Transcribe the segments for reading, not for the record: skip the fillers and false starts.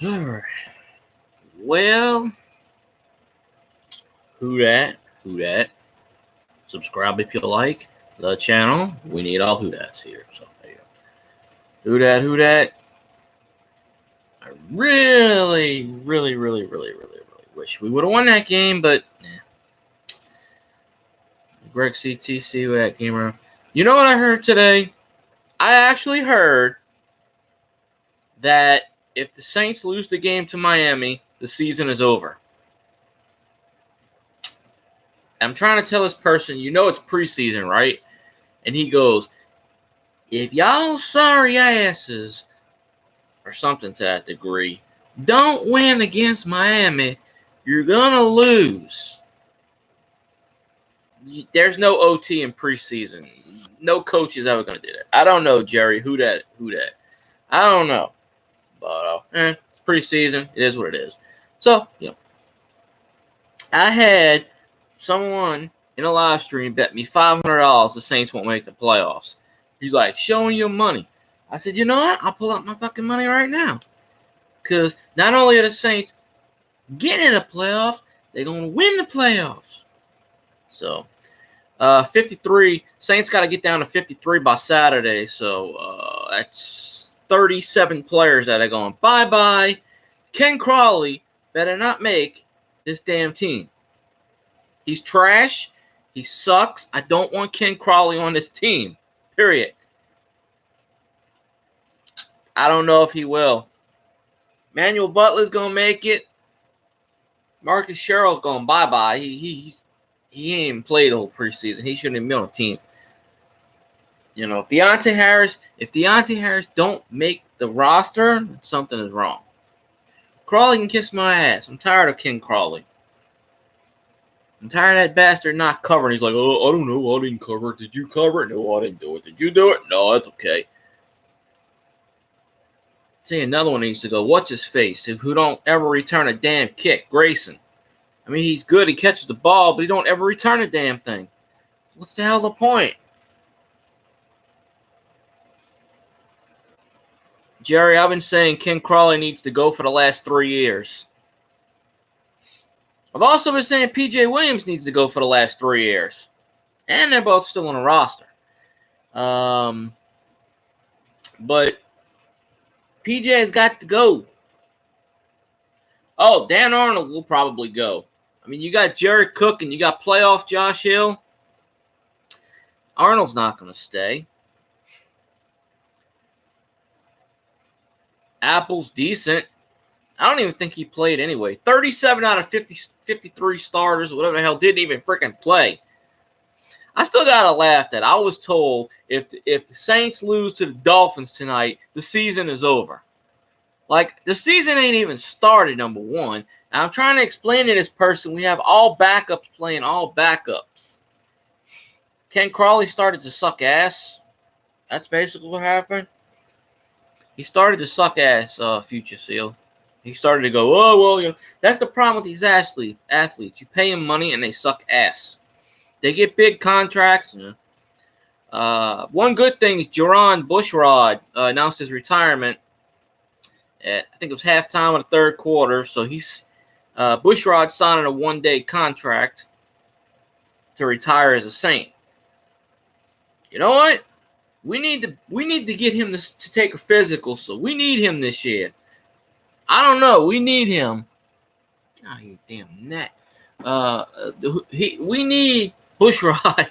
All right. Well, who dat? Who dat? Subscribe if you like the channel. We need all who dats here. So there you go. Who dat? Who dat? I really wish we would have won that game, but Greg CTC with that game around. You know what I heard today? I actually heard that if the Saints lose the game to Miami, the season is over. I'm trying to tell this person, it's preseason, right? And he goes, if y'all sorry asses, or something to that degree, don't win against Miami, you're going to lose. There's no OT in preseason. No coach is ever going to do that. I don't know, Jerry. Who that? I don't know. But it's preseason. It is what it is. So, I had someone in a live stream bet me $500 the Saints won't make the playoffs. He's like, showing your money. I said, you know what? I'll pull out my fucking money right now. Because not only are the Saints getting in the playoffs, they're going to win the playoffs. So, 53. Saints got to get down to 53 by Saturday. So, that's 37 players that are going, bye-bye. Ken Crawley better not make this damn team. He's trash. He sucks. I don't want Ken Crawley on this team. Period. I don't know if he will. Manuel Butler's going to make it. Marcus Sherrill's going bye-bye. He ain't even played the whole preseason. He shouldn't even be on the team. If Deontay Harris don't make the roster, something is wrong. Crawley can kiss my ass. I'm tired of Ken Crawley. I'm tired of that bastard not covering. He's like, oh, I don't know. I didn't cover it. Did you cover it? No, I didn't do it. Did you do it? No, that's okay. See, another one needs to go. What's his face? Who don't ever return a damn kick? Grayson. I mean, he's good. He catches the ball, but he don't ever return a damn thing. What's the hell the point? Jerry, I've been saying Ken Crawley needs to go for the last 3 years. I've also been saying P.J. Williams needs to go for the last 3 years. And they're both still on the roster. But PJ's got to go. Oh, Dan Arnold will probably go. I mean, you got Jared Cook and you got playoff Josh Hill. Arnold's not going to stay. Apple's decent. I don't even think he played anyway. 37 out of 53 starters, whatever the hell, didn't even freaking play. I still got to laugh that I was told if the Saints lose to the Dolphins tonight, the season is over. Like, the season ain't even started, number one. And I'm trying to explain to this person we have all backups playing all backups. Ken Crawley started to suck ass. That's basically what happened. He started to suck ass, Future Seal. He started to go, oh, well, that's the problem with these athletes. You pay them money and they suck ass. They get big contracts. One good thing is Jerron Bushrod announced his retirement at, I think it was halftime of the third quarter. So he's Bushrod signing a one-day contract to retire as a Saint. You know what? We need to get him to take a physical. So we need him this year. I don't know. We need him. Oh, you damn net. We need Bushrod.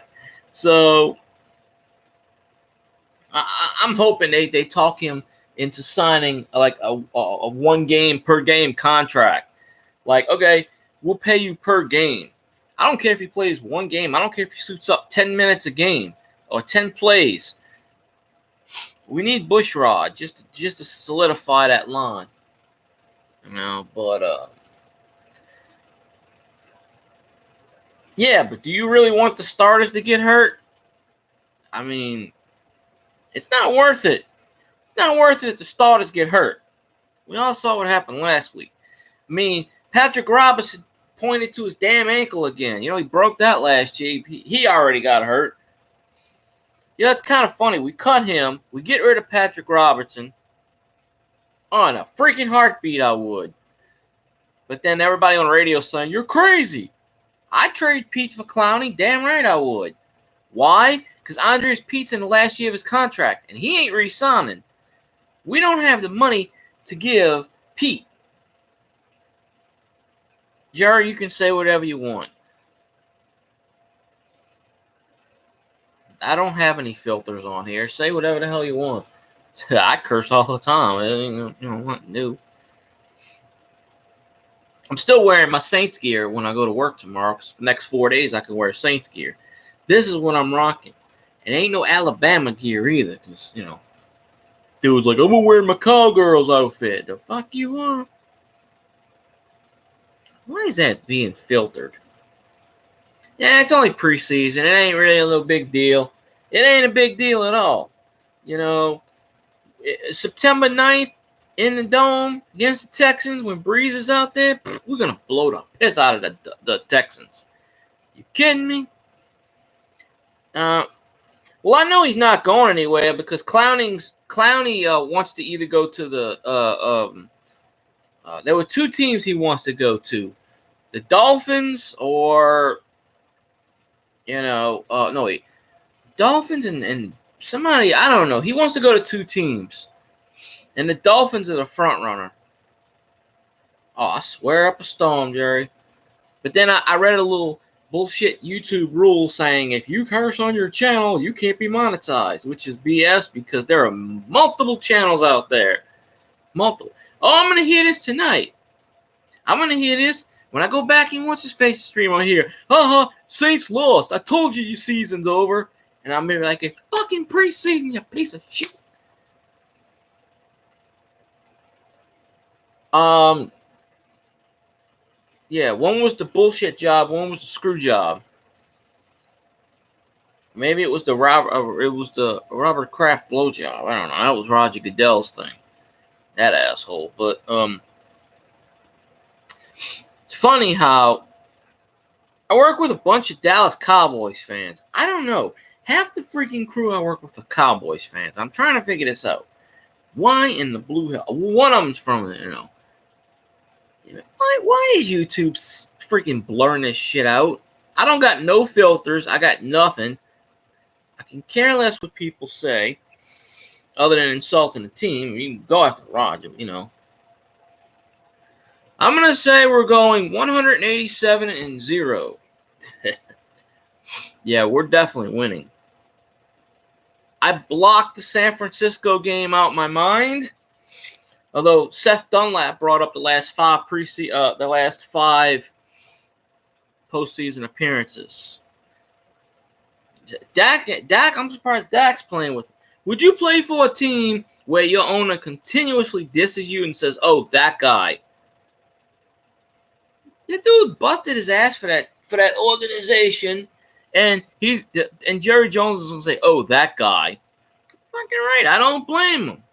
So I'm hoping they talk him into signing like a 1 game per game contract. Like, okay, we'll pay you per game. I don't care if he plays 1 game. I don't care if he suits up 10 minutes a game or 10 plays. We need Bushrod just to solidify that line. But yeah, but do you really want the starters to get hurt? I mean, it's not worth it. It's not worth it if the starters get hurt. We all saw what happened last week. I mean, Patrick Robinson pointed to his damn ankle again. He broke that last year. He already got hurt. It's kind of funny. We cut him. We get rid of Patrick Robertson. On a freaking heartbeat, I would. But then everybody on the radio saying, you're crazy. I'd trade Pete for Clowney. Damn right I would. Why? Because Andres Pete's in the last year of his contract, and he ain't re-signing. We don't have the money to give Pete. Jerry, you can say whatever you want. I don't have any filters on here. Say whatever the hell you want. I curse all the time. You know what new. I'm still wearing my Saints gear when I go to work tomorrow. Cause the next 4 days I can wear Saints gear. This is what I'm rocking. It ain't no Alabama gear either. Cause dude's like, I'm gonna wear my cowgirls outfit. The fuck you are? Why is that being filtered? Yeah, it's only preseason. It ain't really a little big deal. It ain't a big deal at all. September 9th in the Dome against the Texans when Breeze is out there, we're going to blow the piss out of the Texans. You kidding me? Well, I know he's not going anywhere because Clowney wants to either go to there were two teams he wants to go to. The Dolphins or, Dolphins and somebody, I don't know. He wants to go to two teams. And the Dolphins are the front runner. Oh, I swear up a storm, Jerry. But then I read a little bullshit YouTube rule saying if you curse on your channel, you can't be monetized, which is BS because there are multiple channels out there. Multiple. Oh, I'm going to hear this tonight. I'm going to hear this. When I go back and watch his face stream on here, Saints lost. I told you your season's over. And I'm maybe like, it's fucking preseason, you piece of shit. Yeah, one was the bullshit job, one was the screw job. Maybe it was the Robert Kraft blow job. I don't know. That was Roger Goodell's thing. That asshole. But it's funny how I work with a bunch of Dallas Cowboys fans. I don't know. Half the freaking crew I work with are Cowboys fans. I'm trying to figure this out. Why in the blue hell? One of them's from, Why is YouTube freaking blurring this shit out? I don't got no filters. I got nothing. I can care less what people say other than insulting the team. You can go after Roger, I'm going to say we're going 187-0. Yeah, we're definitely winning. I blocked the San Francisco game out my mind. Although Seth Dunlap brought up the last five postseason appearances. Dak, I'm surprised Dak's playing with him. Would you play for a team where your owner continuously disses you and says, "Oh, that guy"? That dude busted his ass for that organization, and Jerry Jones is gonna say, "Oh, that guy." Fucking right. I don't blame him.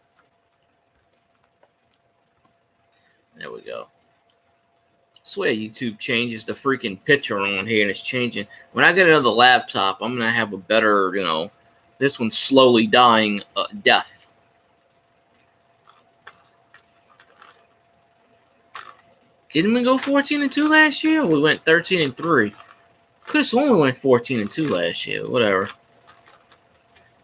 There we go. I swear YouTube changes the freaking picture on here, and it's changing. When I get another laptop, I'm going to have a better, this one's slowly dying death. Didn't we go 14-2 last year? Or we went 13-3. Could have sworn we went 14-2 last year. Whatever.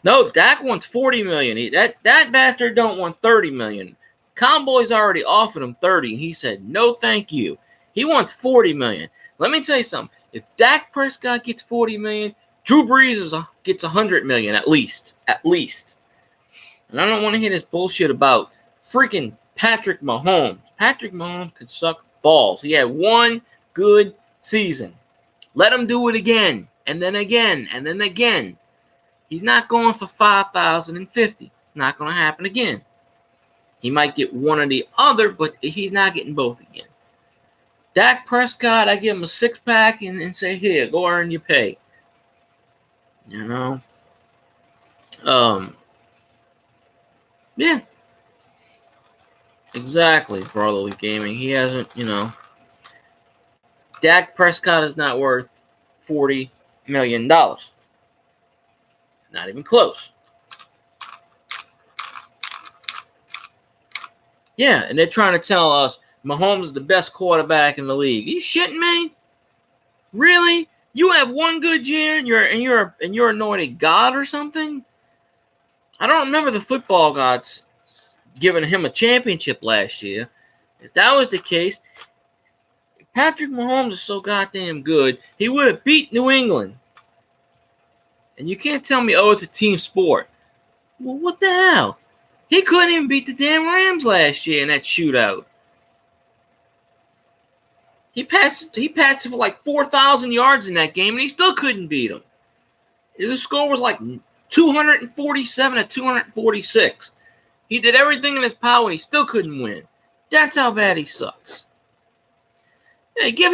No, Dak wants $40 million. That bastard don't want $30 million. Cowboys already offered him 30, and he said, no, thank you. He wants $40 million. Let me tell you something. If Dak Prescott gets $40 million, Drew Brees gets $100 million at least. At least. And I don't want to hear this bullshit about freaking Patrick Mahomes. Patrick Mahomes could suck balls. He had one good season. Let him do it again, and then again, and then again. He's not going for 5,050. It's not going to happen again. He might get one or the other, but he's not getting both again. Dak Prescott, I give him a six-pack and say, here, go earn your pay. Yeah. Exactly, Brotherly Gaming. He hasn't, Dak Prescott is not worth $40 million. Not even close. Yeah, and they're trying to tell us Mahomes is the best quarterback in the league. Are you shitting me? Really? You have one good year and you're anointed God or something? I don't remember the football gods giving him a championship last year. If that was the case, Patrick Mahomes is so goddamn good, he would have beat New England. And you can't tell me, oh, it's a team sport. Well, what the hell? He couldn't even beat the damn Rams last year in that shootout. He passed for like 4,000 yards in that game, and he still couldn't beat him. The score was like 247 to 246. He did everything in his power, and he still couldn't win. That's how bad he sucks. Yeah, they gave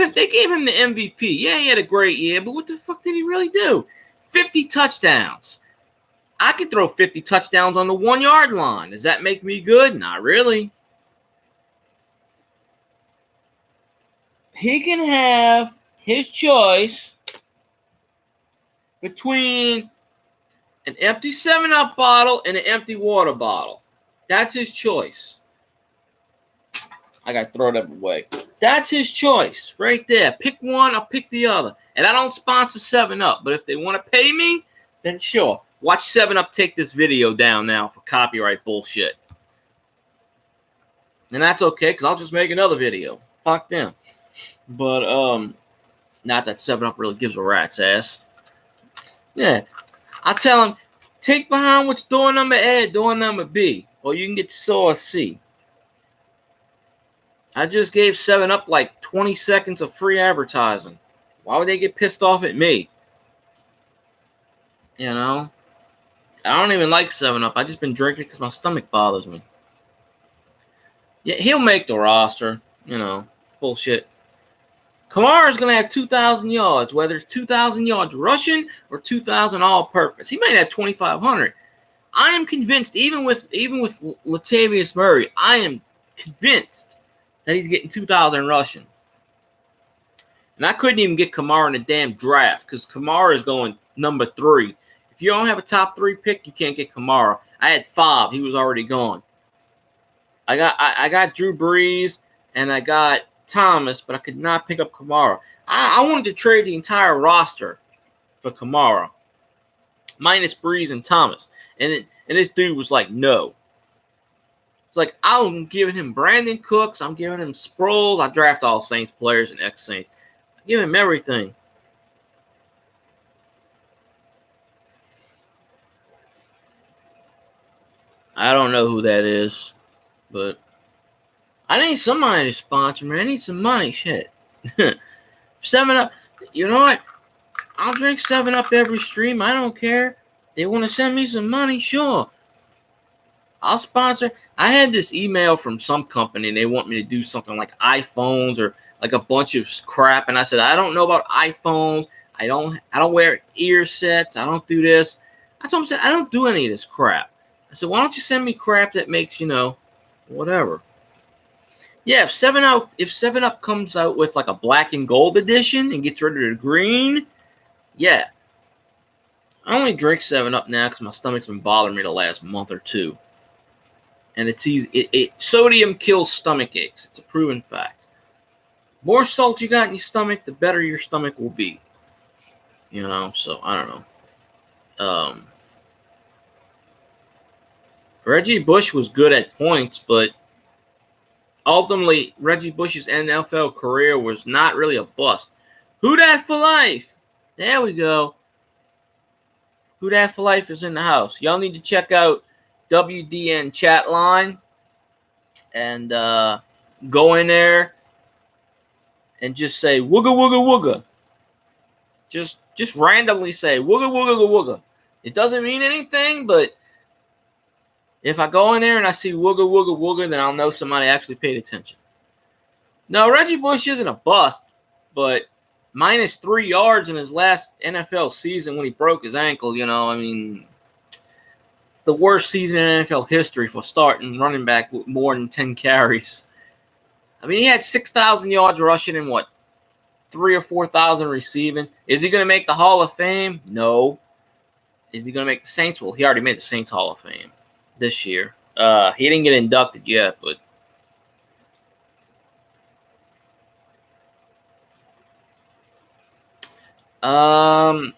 him the MVP. Yeah, he had a great year, but what the fuck did he really do? 50 touchdowns. I could throw 50 touchdowns on the 1 yard line. Does that make me good? Not really. He can have his choice between an empty 7-Up bottle and an empty water bottle. That's his choice. I got to throw that away. That's his choice right there. Pick one, I'll pick the other. And I don't sponsor 7-Up, but if they want to pay me, then sure. Watch 7-Up take this video down now for copyright bullshit. And that's okay, because I'll just make another video. Fuck them. But, not that 7-Up really gives a rat's ass. Yeah. I tell him, take behind what's door number A, door number B. Or you can get source C. I just gave 7-Up like 20 seconds of free advertising. Why would they get pissed off at me? You know? I don't even like 7-Up. I just been drinking because my stomach bothers me. Yeah, he'll make the roster. You know, bullshit. Kamara's going to have 2,000 yards, whether it's 2,000 yards rushing or 2,000 all-purpose. He might have 2,500. I am convinced, even with Latavius Murray, I am convinced that he's getting 2,000 rushing. And I couldn't even get Kamara in the damn draft because Kamara is going number 3. If you don't have a top 3 pick, you can't get Kamara. I had 5. He was already gone. I got Drew Brees and I got Thomas, but I could not pick up Kamara. I wanted to trade the entire roster for Kamara, minus Brees and Thomas. And this dude was like, no. It's like, I'm giving him Brandon Cooks. I'm giving him Sproles. I draft all Saints players and ex-Saints. I give him everything. I don't know who that is, but I need somebody to sponsor me. I need some money. Shit. 7-Up. You know what? I'll drink 7-Up every stream. I don't care. They want to send me some money? Sure. I'll sponsor. I had this email from some company, and they want me to do something like iPhones or like a bunch of crap. And I said, I don't know about iPhones. I don't wear ear sets. I don't do this. I told them, I don't do any of this crap. I said, why don't you send me crap that makes, whatever. Yeah, if 7-Up comes out with like a black and gold edition and gets rid of the green, yeah. I only drink 7-Up now because my stomach's been bothering me the last month or two. And it's easy. Sodium kills stomach aches. It's a proven fact. The more salt you got in your stomach, the better your stomach will be. So I don't know. Reggie Bush was good at points, but ultimately, Reggie Bush's NFL career was not really a bust. Who Dat for life? There we go. Who Dat for life is in the house. Y'all need to check out WDN chat line and go in there and just say wooga wooga wooga. Just randomly say wooga wooga wooga. It doesn't mean anything, but if I go in there and I see wooga wooga wooga, then I'll know somebody actually paid attention. No, Reggie Bush isn't a bust, but minus 3 yards in his last NFL season when he broke his ankle, it's the worst season in NFL history for starting running back with more than 10 carries. He had 6,000 yards rushing and 3,000 or 4,000 receiving. Is he going to make the Hall of Fame? No. Is he going to make the Saints? Well, he already made the Saints Hall of Fame this year. He didn't get inducted yet, but Kamara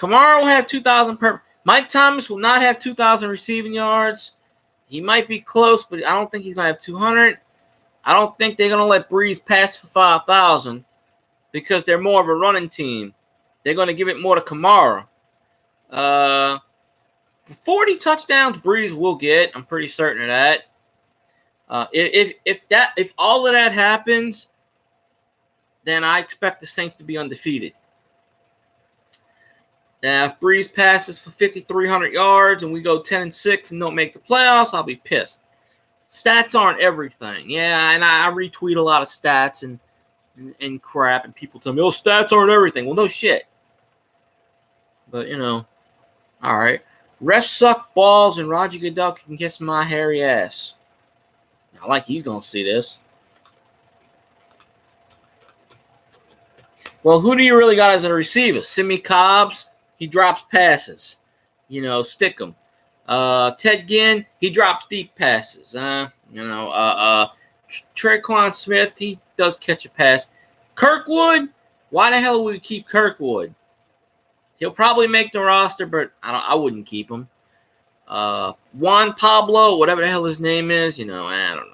will have 2,000 per. Mike Thomas will not have 2,000 receiving yards. He might be close, but I don't think he's going to have 200. I don't think they're going to let Breeze pass for 5,000 because they're more of a running team. They're going to give it more to Kamara. 40 touchdowns Breeze will get. I'm pretty certain of that. If all of that happens, then I expect the Saints to be undefeated. Now, if Breeze passes for 5,300 yards and we go 10-6 and don't make the playoffs, I'll be pissed. Stats aren't everything. Yeah, and I retweet a lot of stats and crap, and people tell me, oh, stats aren't everything. Well, no shit. But, all right. Refs suck balls, and Roger Goodell can kiss my hairy ass. I like he's going to see this. Well, who do you really got as a receiver? Simi Cobbs, he drops passes. Stick him. Ted Ginn, he drops deep passes. Tre'Quan Smith, he does catch a pass. Kirkwood, why the hell would we keep Kirkwood? He'll probably make the roster, but I wouldn't keep him. Juan Pablo, whatever the hell his name is, I don't know.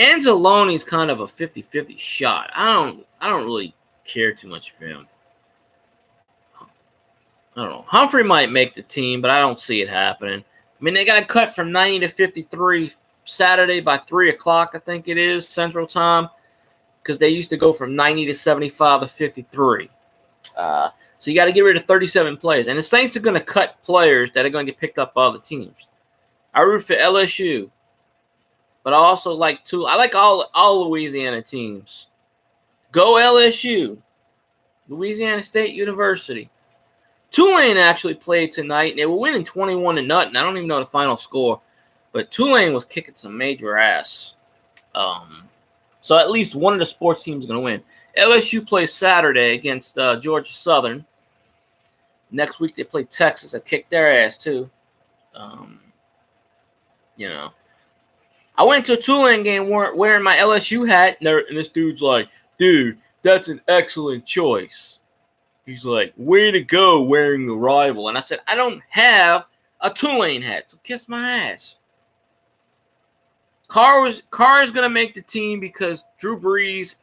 Anzalone's kind of a 50-50 shot. I don't really care too much for him. I don't know. Humphrey might make the team, but I don't see it happening. I mean, they got to cut from 90 to 53 Saturday by 3 o'clock, I think it is, Central Time, because they used to go from 90 to 75 to 53. So you got to get rid of 37 players. And the Saints are going to cut players that are going to get picked up by other teams. I root for LSU. But I also like I like all Louisiana teams. Go LSU. Louisiana State University. Tulane actually played tonight, and they were winning 21-0. I don't even know the final score. But Tulane was kicking some major ass. So at least one of the sports teams is going to win. LSU plays Saturday against Georgia Southern. Next week they play Texas. I kicked their ass too. I went to a Tulane game wearing my LSU hat, and this dude's like, dude, that's an excellent choice. He's like, way to go wearing the rival. And I said, I don't have a Tulane hat, so kiss my ass. Carr is going to make the team because Drew Brees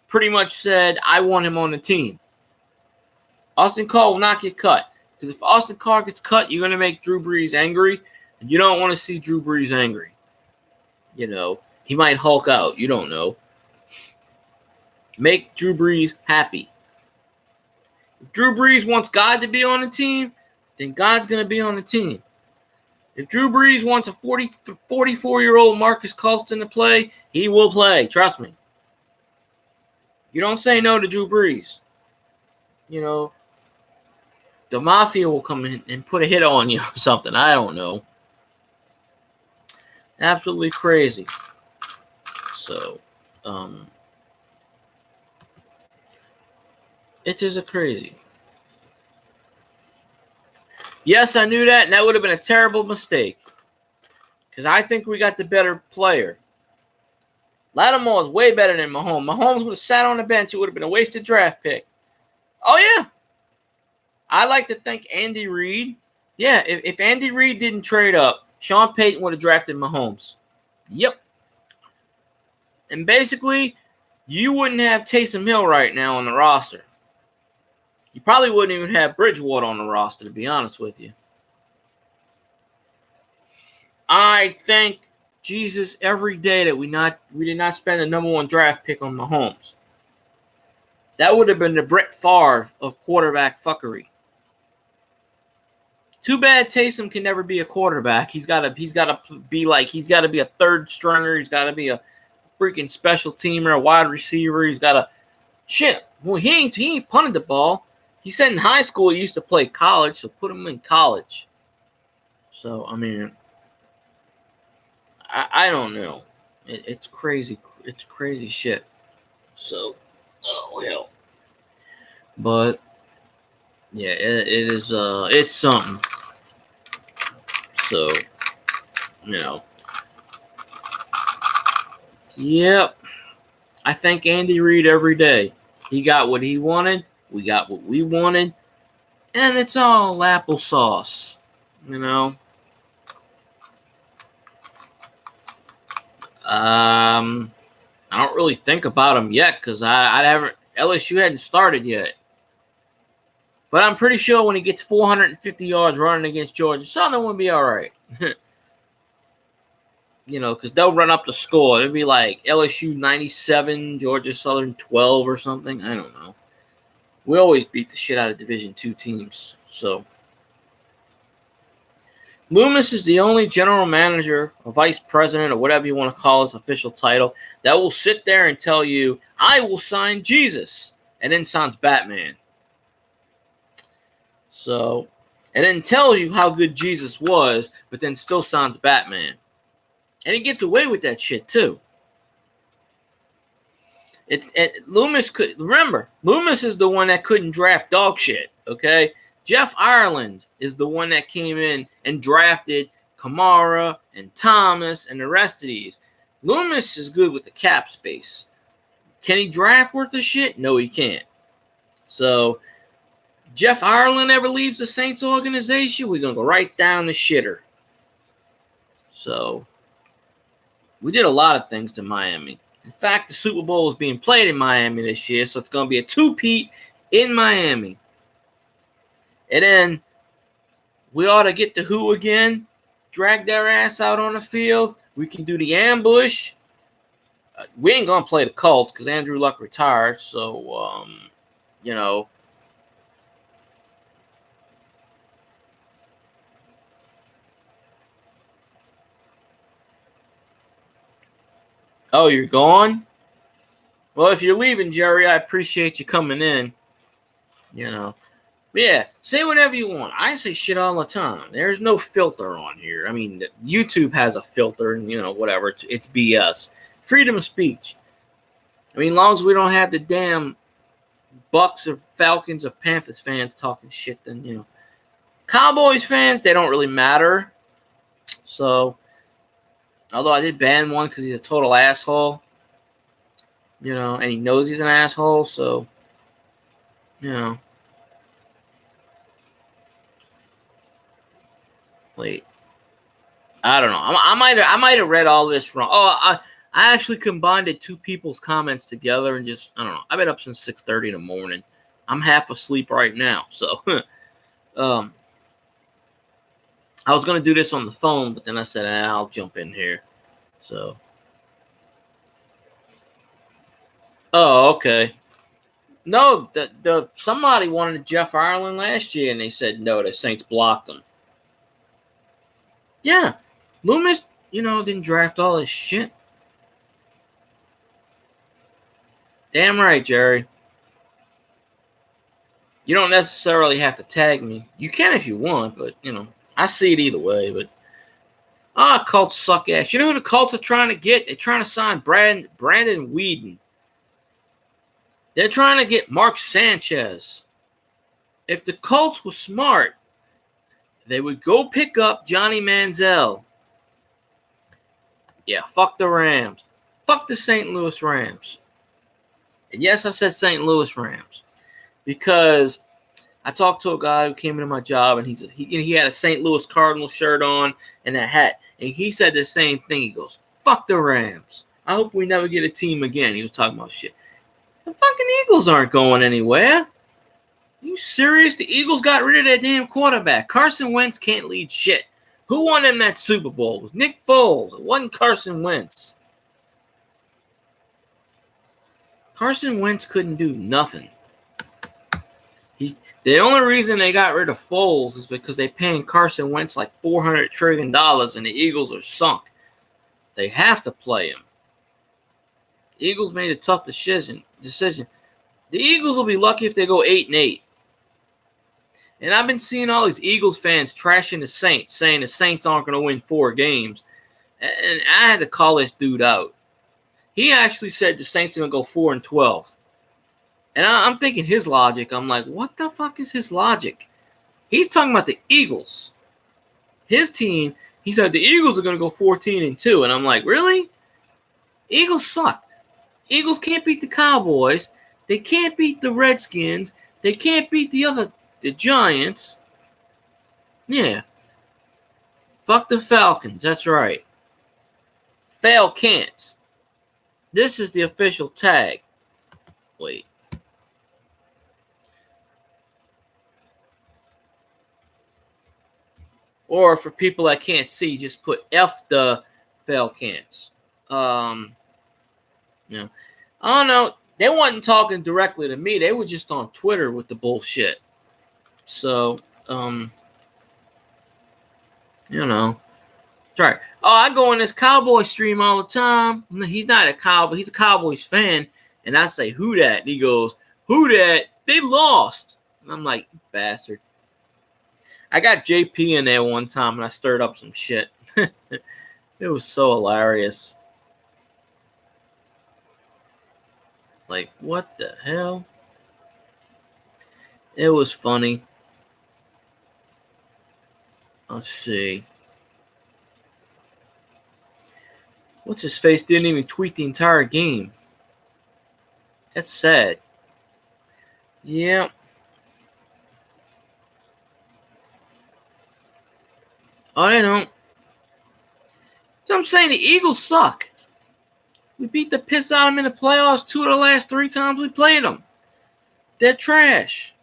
pretty much said, I want him on the team. Austin Carr will not get cut. Because if Austin Carr gets cut, you're going to make Drew Brees angry. And you don't want to see Drew Brees angry. He might Hulk out. You don't know. Make Drew Brees happy. If Drew Brees wants God to be on the team, then God's going to be on the team. If Drew Brees wants a 44-year-old Marcus Colston to play, he will play. Trust me. You don't say no to Drew Brees. The Mafia will come in and put a hit on you or something. I don't know. Absolutely crazy. So, it is a crazy. Yes, I knew that, and that would have been a terrible mistake. Because I think we got the better player. Lattimore is way better than Mahomes. Mahomes would have sat on the bench. It would have been a wasted draft pick. Oh, yeah. I like to think Andy Reid. Yeah, if Andy Reid didn't trade up, Sean Payton would have drafted Mahomes. Yep. And basically, you wouldn't have Taysom Hill right now on the roster. You probably wouldn't even have Bridgewater on the roster, to be honest with you. I thank Jesus every day that we did not spend the number 1 draft pick on Mahomes. That would have been the Brett Favre of quarterback fuckery. Too bad Taysom can never be a quarterback. He's got to be a third stringer. He's got to be a freaking special teamer, a wide receiver. He's got to shit. Well, he ain't punted the ball. He said in high school he used to play college, so put him in college. So I mean, I don't know. It's crazy. It's crazy shit. So, oh hell. But yeah, it is. It's something. So, Yep. I thank Andy Reid every day. He got what he wanted. We got what we wanted. And it's all applesauce, you know. I don't really think about him yet because I haven't. LSU hadn't started yet. But I'm pretty sure when he gets 450 yards running against Georgia Southern, will be all right. You know, because they'll run up the score. It'll be like LSU 97, Georgia Southern 12 or something. I don't know. We always beat the shit out of Division II teams. So Loomis is the only general manager or vice president or whatever you want to call his official title that will sit there and tell you, I will sign Jesus, and then signs Batman. So, and then tells you how good Jesus was, but then still signs Batman. And he gets away with that shit too. Loomis could remember. Loomis is the one that couldn't draft dog shit. Okay, Jeff Ireland is the one that came in and drafted Kamara and Thomas and the rest of these. Loomis is good with the cap space. Can he draft worth of shit? No, he can't. So, Jeff Ireland ever leaves the Saints organization, we're gonna go right down the shitter. So, we did a lot of things to Miami. In fact, the Super Bowl is being played in Miami this year, so it's going to be a two-peat in Miami. And then we ought to get the Who again, drag their ass out on the field. We can do the ambush. We ain't going to play the Colts because Andrew Luck retired, so, you know. Oh, you're gone? Well, if you're leaving, Jerry, I appreciate you coming in. You know. But yeah, say whatever you want. I say shit all the time. There's no filter on here. I mean, YouTube has a filter and, you know, whatever. It's BS. Freedom of speech. I mean, as long as we don't have the damn Bucks or Falcons or Panthers fans talking shit, then, you know. Cowboys fans, they don't really matter. So, although I did ban one because he's a total asshole, you know, and he knows he's an asshole, so, you know. Wait. I don't know. I might have read all this wrong. Oh, I actually combined two people's comments together and just, I don't know. I've been up since 6:30 in the morning. I'm half asleep right now, so, I was going to do this on the phone, but then I said, I'll jump in here. So. Oh, okay. No, somebody wanted Jeff Ireland last year, and they said no, the Saints blocked him. Yeah. Loomis, you know, didn't draft all this shit. Damn right, Jerry. You don't necessarily have to tag me. You can if you want, but, you know. I see it either way, but Colts suck ass. You know who the Colts are trying to get? They're trying to sign Brandon Weeden. They're trying to get Mark Sanchez. If the Colts were smart, they would go pick up Johnny Manziel. Yeah, fuck the Rams. Fuck the St. Louis Rams. And yes, I said St. Louis Rams because I talked to a guy who came into my job, and he had a St. Louis Cardinals shirt on and a hat. And he said the same thing. He goes, fuck the Rams. I hope we never get a team again. He was talking about shit. The fucking Eagles aren't going anywhere. Are you serious? The Eagles got rid of their damn quarterback. Carson Wentz can't lead shit. Who won them that Super Bowl? It was Nick Foles. It wasn't Carson Wentz. Carson Wentz couldn't do nothing. The only reason they got rid of Foles is because they're paying Carson Wentz like $400 trillion, and the Eagles are sunk. They have to play him. The Eagles made a tough decision. The Eagles will be lucky if they go 8-8. And I've been seeing all these Eagles fans trashing the Saints, saying the Saints aren't going to win 4 games. And I had to call this dude out. He actually said the Saints are going to go 4-12. And I'm thinking his logic. I'm like, what the fuck is his logic? He's talking about the Eagles. His team, he said the Eagles are going to go 14-2. And I'm like, really? Eagles suck. Eagles can't beat the Cowboys. They can't beat the Redskins. They can't beat the Giants. Yeah. Fuck the Falcons. That's right. Fail can'ts. This is the official tag. Wait. Or for people that can't see, just put F the fail can'ts. You know, I don't know. They wasn't talking directly to me. They were just on Twitter with the bullshit. So, you know. Sorry. Oh, I go on this Cowboy stream all the time. He's not a Cowboy. He's a Cowboys fan. And I say, who that? And he goes, who that? They lost. And I'm like, bastard. I got JP in there one time and I stirred up some shit. It was so hilarious. Like, what the hell? It was funny. Let's see. What's his face didn't even tweet the entire game. That's sad. Yeah. Oh, they don't. So I'm saying the Eagles suck. We beat the piss out of them in the playoffs 2 of the last 3 times we played them. They're trash.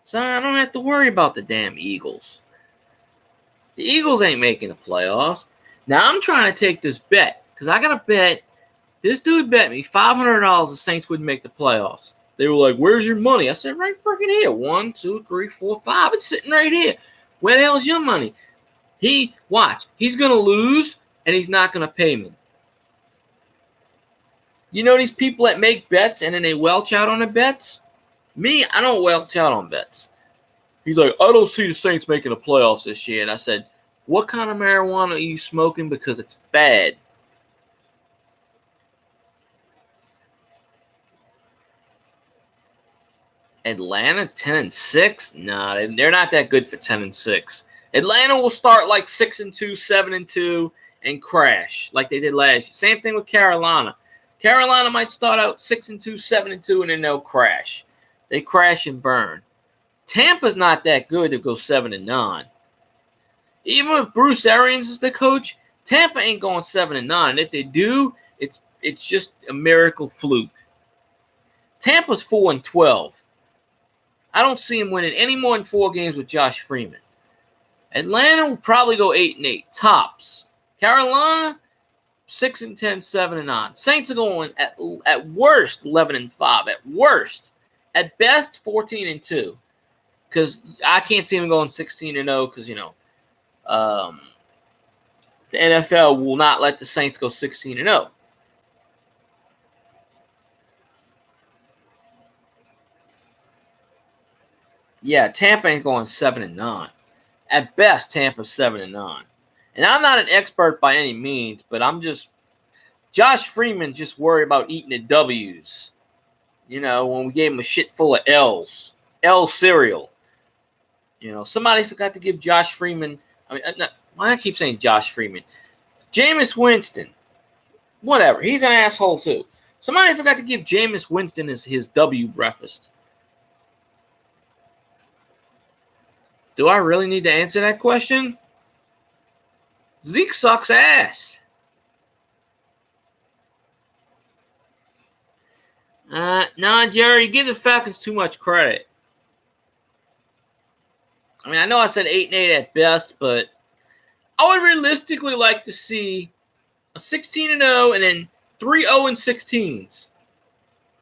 So I don't have to worry about the damn Eagles. The Eagles ain't making the playoffs. Now I'm trying to take this bet. Because I got to bet. This dude bet me $500 the Saints wouldn't make the playoffs. They were like, where's your money? I said, right freaking here. 1, 2, 3, 4, 5. It's sitting right here. Where the hell is your money? Watch. He's going to lose, and he's not going to pay me. You know these people that make bets, and then they welch out on the bets? Me, I don't welch out on bets. He's like, I don't see the Saints making the playoffs this year. And I said, what kind of marijuana are you smoking? Because it's bad. Atlanta 10-6? Nah, they're not that good for 10-6. Atlanta will start like 6-2, 7-2, and crash like they did last year. Same thing with Carolina. Carolina might start out 6-2, 7-2, and then they'll crash. They crash and burn. Tampa's not that good to go 7-9. Even with Bruce Arians as the coach, Tampa ain't going 7-9. If they do, it's just a miracle fluke. Tampa's 4-12. I don't see him winning any more than 4 games with Josh Freeman. Atlanta will probably go 8-8 tops. Carolina 6-10, 7-9. Saints are going at worst 11-5. At worst, at best 14-2. Because I can't see them going 16-0. Because the NFL will not let the Saints go 16-0. Yeah, Tampa ain't going 7-9. At best, Tampa's 7-9. And I'm not an expert by any means, but Josh Freeman just worried about eating the W's. When we gave him a shit full of L's. L cereal. Somebody forgot to give Josh Freeman. Why I keep saying Josh Freeman? Jameis Winston. Whatever. He's an asshole too. Somebody forgot to give Jameis Winston his W breakfast. Do I really need to answer that question? Zeke sucks ass. Nah, Jerry, you give the Falcons too much credit. I know I said 8-8 at best, but I would realistically like to see a 16-0 and then 3-0-16s.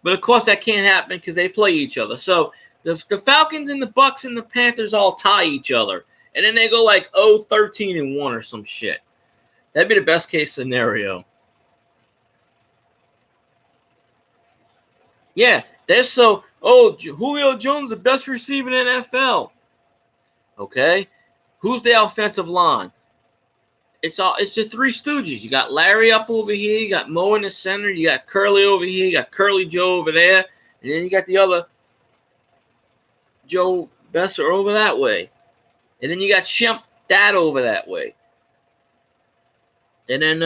But of course that can't happen because they play each other. So the Falcons and the Bucks and the Panthers all tie each other. And then they go like 0-13-1 or some shit. That'd be the best case scenario. Yeah, Julio Jones the best receiver in the NFL. Okay? Who's the offensive line? It's the Three Stooges. You got Larry up over here, you got Mo in the center, you got Curly over here, you got Curly Joe over there, and then you got the other Joe Besser over that way. And then you got Shemp Dad over that way. And then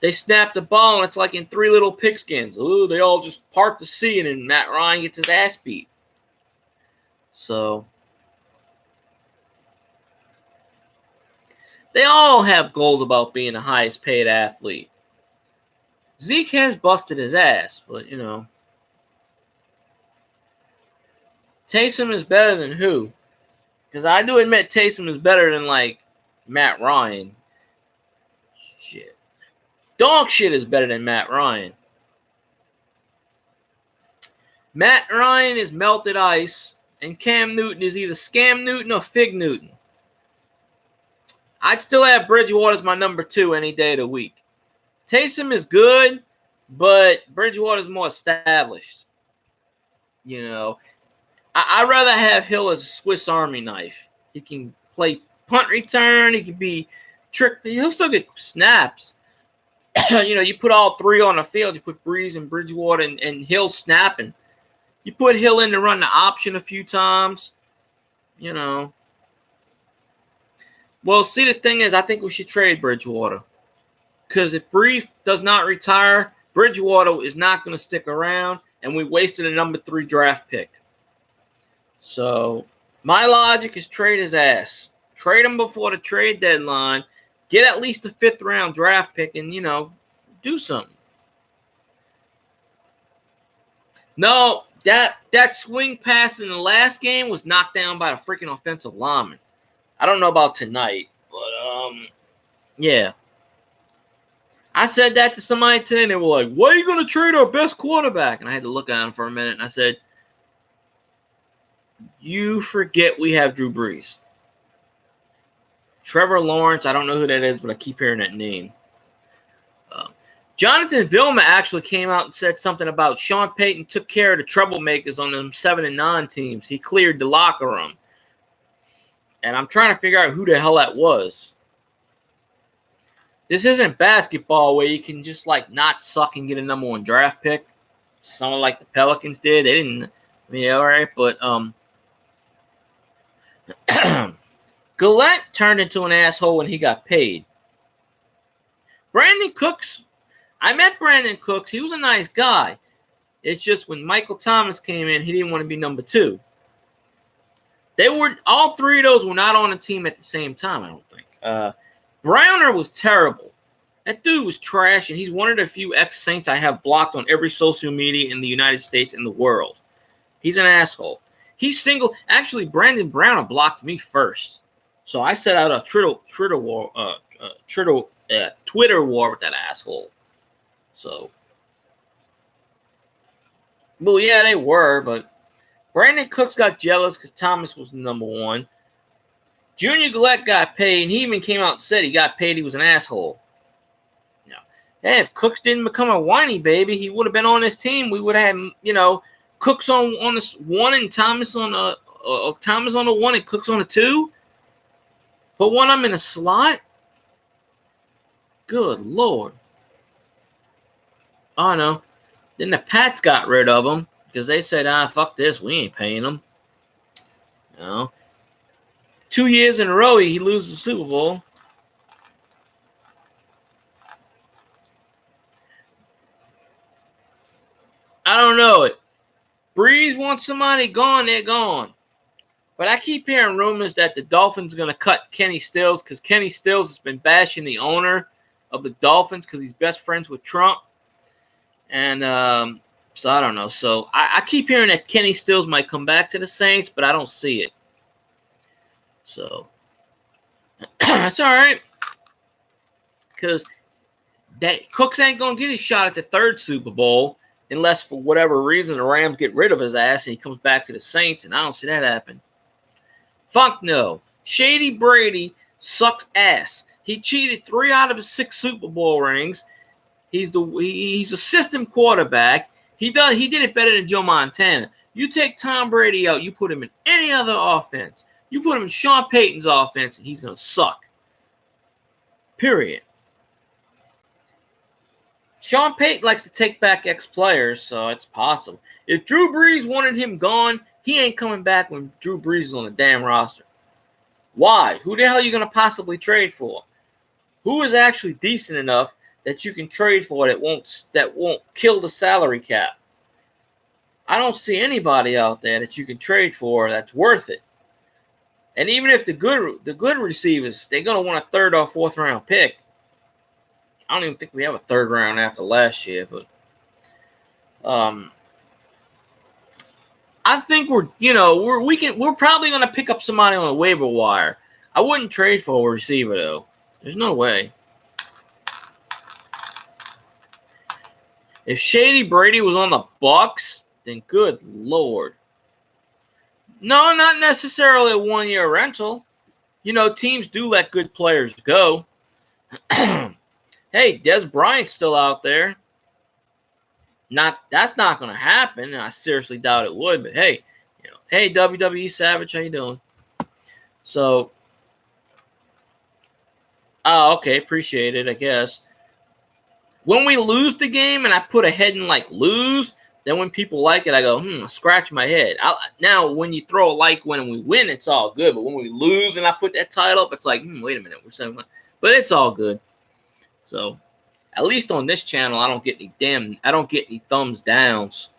they snap the ball, and it's like in 3 little pigskins. Ooh, they all just part the sea, and then Matt Ryan gets his ass beat. So they all have goals about being the highest paid athlete. Zeke has busted his ass, but, Taysom is better than who? Because I do admit Taysom is better than, like, Matt Ryan. Shit. Dog shit is better than Matt Ryan. Matt Ryan is melted ice, and Cam Newton is either Scam Newton or Fig Newton. I'd still have Bridgewater as my number 2 any day of the week. Taysom is good, but Bridgewater is more established. I'd rather have Hill as a Swiss Army knife. He can play punt return. He can be tricked. He'll still get snaps. You put all 3 on the field. You put Breeze and Bridgewater and Hill snapping. You put Hill in to run the option a few times. Well, see, the thing is, I think we should trade Bridgewater. Because if Breeze does not retire, Bridgewater is not going to stick around, and we wasted a number 3 draft pick. So my logic is trade his ass. Trade him before the trade deadline. Get at least a 5th round draft pick and, do something. No, that swing pass in the last game was knocked down by the freaking offensive lineman. I don't know about tonight, but yeah. I said that to somebody today, and they were like, "Why are you going to trade our best quarterback?" And I had to look at him for a minute, and I said, "You forget we have Drew Brees. Trevor Lawrence, I don't know who that is, but I keep hearing that name." Jonathan Vilma actually came out and said something about Sean Payton took care of the troublemakers on them 7-9 teams. He cleared the locker room. And I'm trying to figure out who the hell that was. This isn't basketball where you can just, like, not suck and get a number 1 draft pick. Someone like the Pelicans did. They didn't. I mean, all right, but Gillette turned into an asshole when he got paid. Brandon Cooks, I met Brandon Cooks. He was a nice guy. It's just when Michael Thomas came in, he didn't want to be number 2. All 3 of those were not on the team at the same time, I don't think. Browner was terrible. That dude was trash, and he's one of the few ex-Saints I have blocked on every social media in the United States and the world. He's an asshole. He's single. Actually, Brandon Browner blocked me first. So I set out a Twitter war with that asshole. So, well, yeah, they were, but Brandon Cooks got jealous because Thomas was number 1. Junior Gillette got paid, and he even came out and said he got paid. He was an asshole. Hey, if Cooks didn't become a whiny baby, he would have been on this team. We would have had, Cooks on this 1 and Thomas on Thomas on the 1 and Cooks on the 2. But when I'm in a slot, good Lord. Oh, no. Then the Pats got rid of him because they said, fuck this. We ain't paying him. 2 years in a row, he loses the Super Bowl. I don't know it. Breeze wants somebody gone, they're gone. But I keep hearing rumors that the Dolphins are going to cut Kenny Stills because Kenny Stills has been bashing the owner of the Dolphins because he's best friends with Trump. And so I don't know. So I keep hearing that Kenny Stills might come back to the Saints, but I don't see it. So that's all right. Because Cooks ain't going to get his shot at the 3rd Super Bowl unless for whatever reason the Rams get rid of his ass and he comes back to the Saints, and I don't see that happen. Fuck no. Shady Brady sucks ass. He cheated 3 out of his 6 Super Bowl rings. He's a system quarterback. He did it better than Joe Montana. You take Tom Brady out, you put him in any other offense. You put him in Sean Payton's offense, and he's going to suck. Period. Sean Payton likes to take back ex-players, so it's possible. If Drew Brees wanted him gone, he ain't coming back when Drew Brees is on the damn roster. Why? Who the hell are you going to possibly trade for? Who is actually decent enough that you can trade for that won't kill the salary cap? I don't see anybody out there that you can trade for that's worth it. And even if the good receivers, they're gonna want a third or fourth round pick. I don't even think we have a third round after last year, but I think we're probably gonna pick up somebody on a waiver wire. I wouldn't trade for a receiver though. There's no way. If Shady Brady was on the Bucs, then good Lord. No, not necessarily a 1-year rental. Teams do let good players go. Hey, Des Bryant's still out there. That's not going to happen, and I seriously doubt it would. But hey, hey WWE Savage, how you doing? So, okay, appreciate it, I guess. When we lose the game and I put a heading like lose, then when people like it, I go, I scratch my head. Now, when you throw a like when we win, it's all good. But when we lose and I put that title up, it's like, wait a minute, we're 7-1. But it's all good. So, at least on this channel, I don't get any thumbs downs.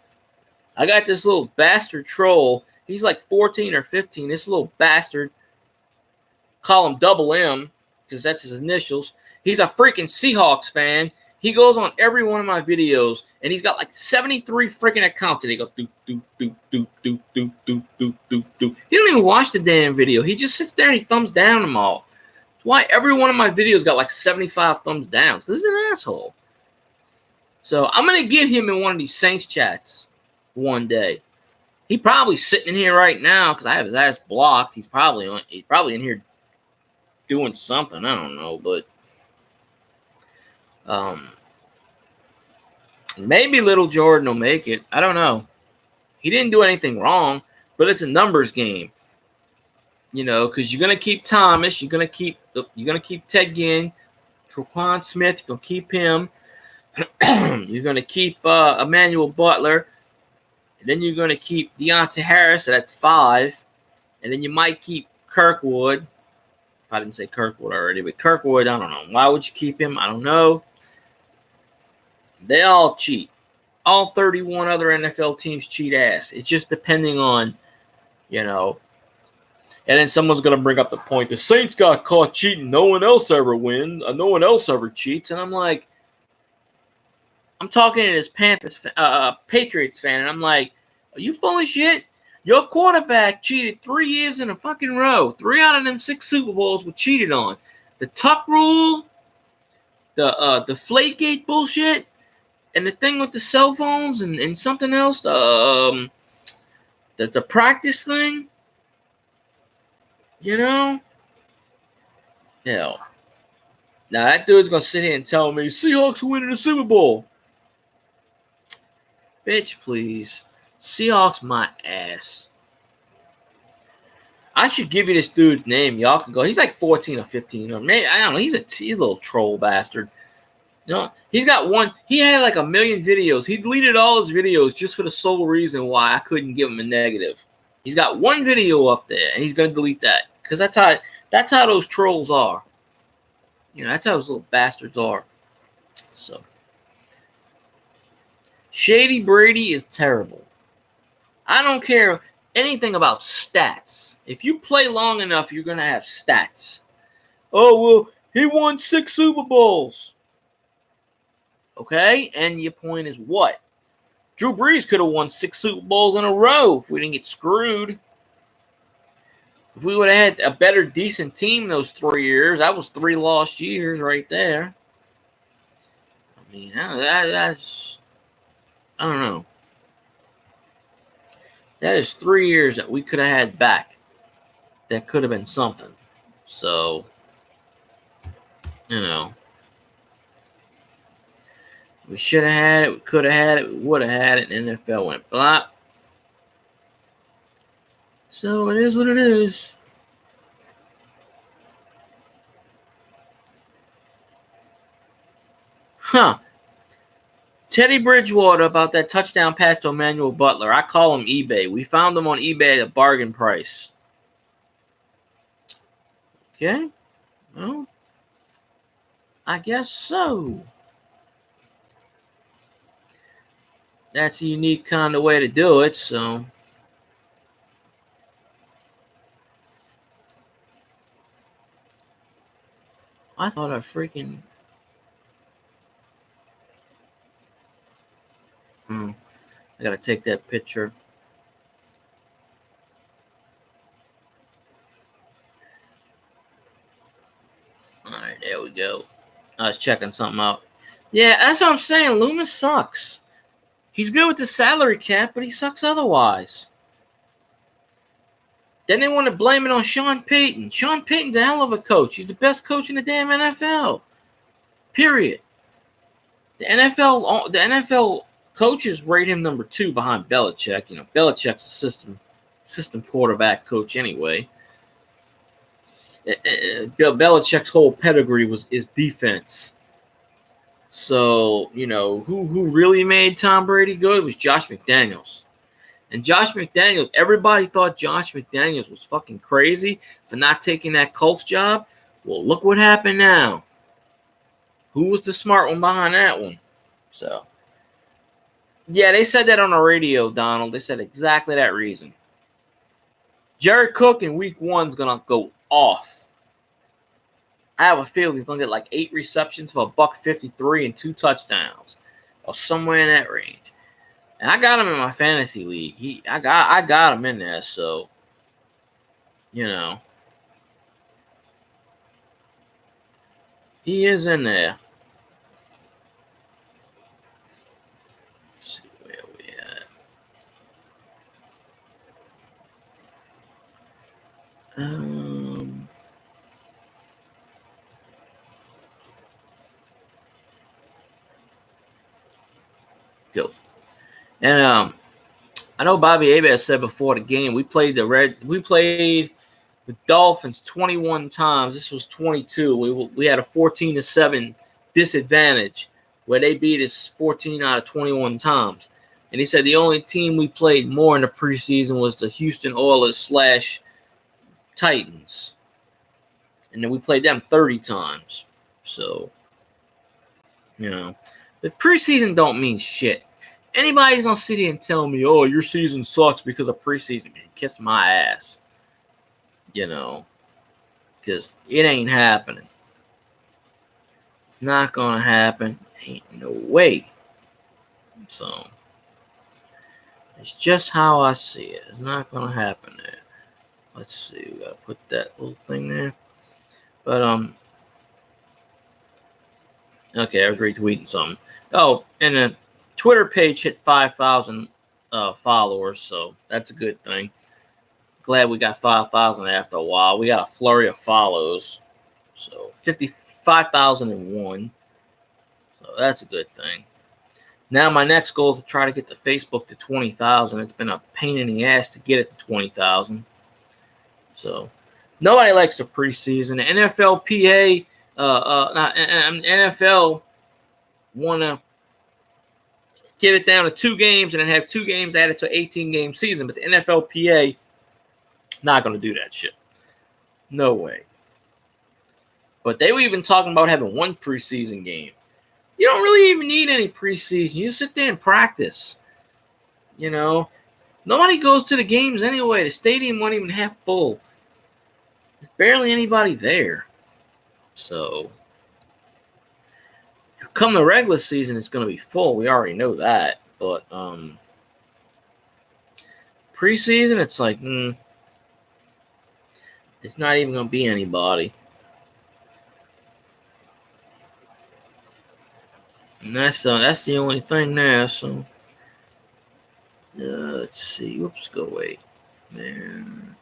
I got this little bastard troll. He's like 14 or 15. This little bastard. Call him Double M because that's his initials. He's a freaking Seahawks fan. He goes on every one of my videos, and he's got like 73 freaking accounts, and he goes, do. He don't even watch the damn video. He just sits there and he thumbs down them all. That's why every one of my videos got like 75 thumbs down, because he's an asshole. So I'm going to get him in one of these Saints chats one day. He probably sitting in here right now, because I have his ass blocked. He's probably in here doing something. I don't know, but maybe Little Jordan will make it. I don't know. He didn't do anything wrong, but it's a numbers game. Because you're gonna keep Thomas, you're gonna keep Ted Ginn, Tre'Quan Smith. You're gonna keep him. You're gonna keep Emmanuel Butler, and then you're gonna keep Deontay Harris. So that's 5, and then you might keep Kirkwood. If I didn't say Kirkwood already, but Kirkwood, I don't know. Why would you keep him? I don't know. They all cheat. All 31 other NFL teams cheat ass. It's just depending on, And then someone's going to bring up the point, the Saints got caught cheating. No one else ever wins. No one else ever cheats. And I'm like, I'm talking to this Patriots fan, and I'm like, are you full of shit? Your quarterback cheated 3 years in a fucking row. 3 out of them 6 Super Bowls were cheated on. The Tuck rule, the Deflategate bullshit, and the thing with the cell phones and something else, the practice thing, Hell. Now that dude's going to sit here and tell me, Seahawks are winning the Super Bowl. Bitch, please. Seahawks my ass. I should give you this dude's name. Y'all can go. He's like 14 or 15. Or maybe, I don't know. He's a little troll bastard. He's got one. He had like 1 million videos. He deleted all his videos just for the sole reason why I couldn't give him a negative. He's got one video up there, and he's going to delete that. Because that's how those trolls are. That's how those little bastards are. So, Shady Brady is terrible. I don't care anything about stats. If you play long enough, you're going to have stats. Oh, well, he won 6 Super Bowls. Okay? And your point is what? Drew Brees could have won 6 Super Bowls in a row if we didn't get screwed. If we would have had a better, decent team those 3 years, that was 3 lost years right there. I mean, that's... I don't know. That is 3 years that we could have had back. That could have been something. So, we should have had it. We could have had it. We would have had it. And the NFL went blah. So, it is what it is. Huh. Teddy Bridgewater about that touchdown pass to Emmanuel Butler. I call him eBay. We found him on eBay at a bargain price. Okay. Well, I guess so. That's a unique kind of way to do it, so. I thought I freaking. I gotta take that picture. Alright, there we go. I was checking something out. Yeah, that's what I'm saying. Loomis sucks. He's good with the salary cap, but he sucks otherwise. Then they want to blame it on Sean Payton. Sean Payton's a hell of a coach. He's the best coach in the damn NFL. Period. The NFL coaches rate him number 2 behind Belichick. You know, Belichick's a system quarterback coach anyway. Belichick's whole pedigree is defense. So, you know, who really made Tom Brady good was Josh McDaniels. And Josh McDaniels, everybody thought Josh McDaniels was fucking crazy for not taking that Colts job. Well, look what happened now. Who was the smart one behind that one? So, yeah, they said that on the radio, Donald. They said exactly that reason. Jared Cook in week 1 is going to go off. I have a feeling he's going to get like 8 receptions for $153 and 2 touchdowns. Or somewhere in that range. And I got him in my fantasy league. I got him in there, so you know. He is in there. Let's see where we at. Go. And I know Bobby Abel said before the game we played the Dolphins 21 times. This was 22. We had a 14-7 disadvantage where they beat us 14 out of 21 times. And he said the only team we played more in the preseason was the Houston Oilers / Titans. And then we played them 30 times. So, you know, the preseason don't mean shit. Anybody's going to sit here and tell me, oh, your season sucks because of preseason. Man, kiss my ass. You know, because it ain't happening. It's not going to happen. Ain't no way. So, it's just how I see it. It's not going to happen there. Let's see. We got to put that little thing there. But, okay, I was retweeting something. Oh, and the Twitter page hit 5,000 followers, so that's a good thing. Glad we got 5,000 after a while. We got a flurry of follows, so 55,001. So that's a good thing. Now my next goal is to try to get the Facebook to 20,000. It's been a pain in the ass to get it to 20,000. So nobody likes the preseason. The NFLPA, NFL want to get it down to 2 games and then have 2 games added to an 18-game season. But the NFLPA, not going to do that shit. No way. But they were even talking about having 1 preseason game. You don't really even need any preseason. You just sit there and practice. You know, nobody goes to the games anyway. The stadium wasn't even half full. There's barely anybody there. So, come the regular season, it's going to be full. We already know that. But preseason, it's like, it's not even going to be anybody. And that's the only thing there. So, let's see. Whoops, go away. Man.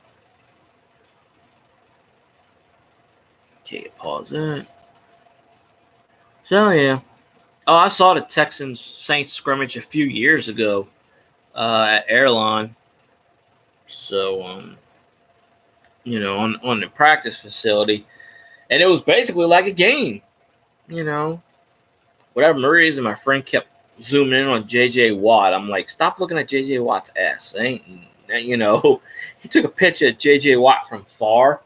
Okay, pause that. So, yeah. Oh, I saw the Texans-Saints scrimmage a few years ago at Airline. So, you know, on the practice facility. And it was basically like a game, you know. Whatever reason, my friend kept zooming in on J.J. Watt. I'm like, stop looking at J.J. Watt's ass. You know, he took a picture of J.J. Watt from far,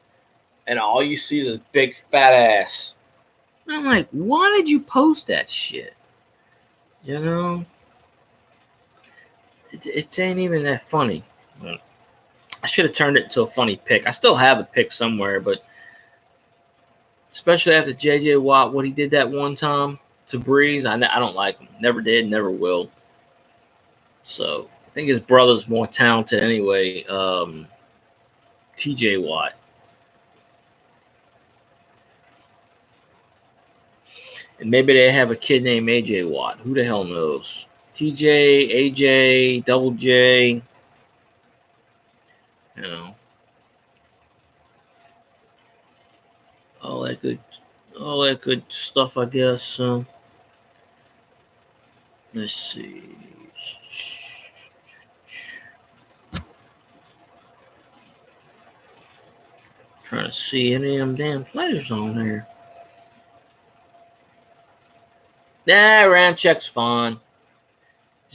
and all you see is a big fat ass. And I'm like, why did you post that shit? You know? It ain't even that funny. I should have turned it into a funny pick. I still have the pick somewhere, but especially after J.J. Watt, what he did that one time to Breeze, I don't like him. Never did, never will. So I think his brother's more talented anyway. T.J. Watt. And maybe they have a kid named A.J. Watt. Who the hell knows? TJ, AJ, Double J. You know. All that good stuff, I guess. Let's see. Trying to see any of them damn players on there. Nah, Ramchek's fine.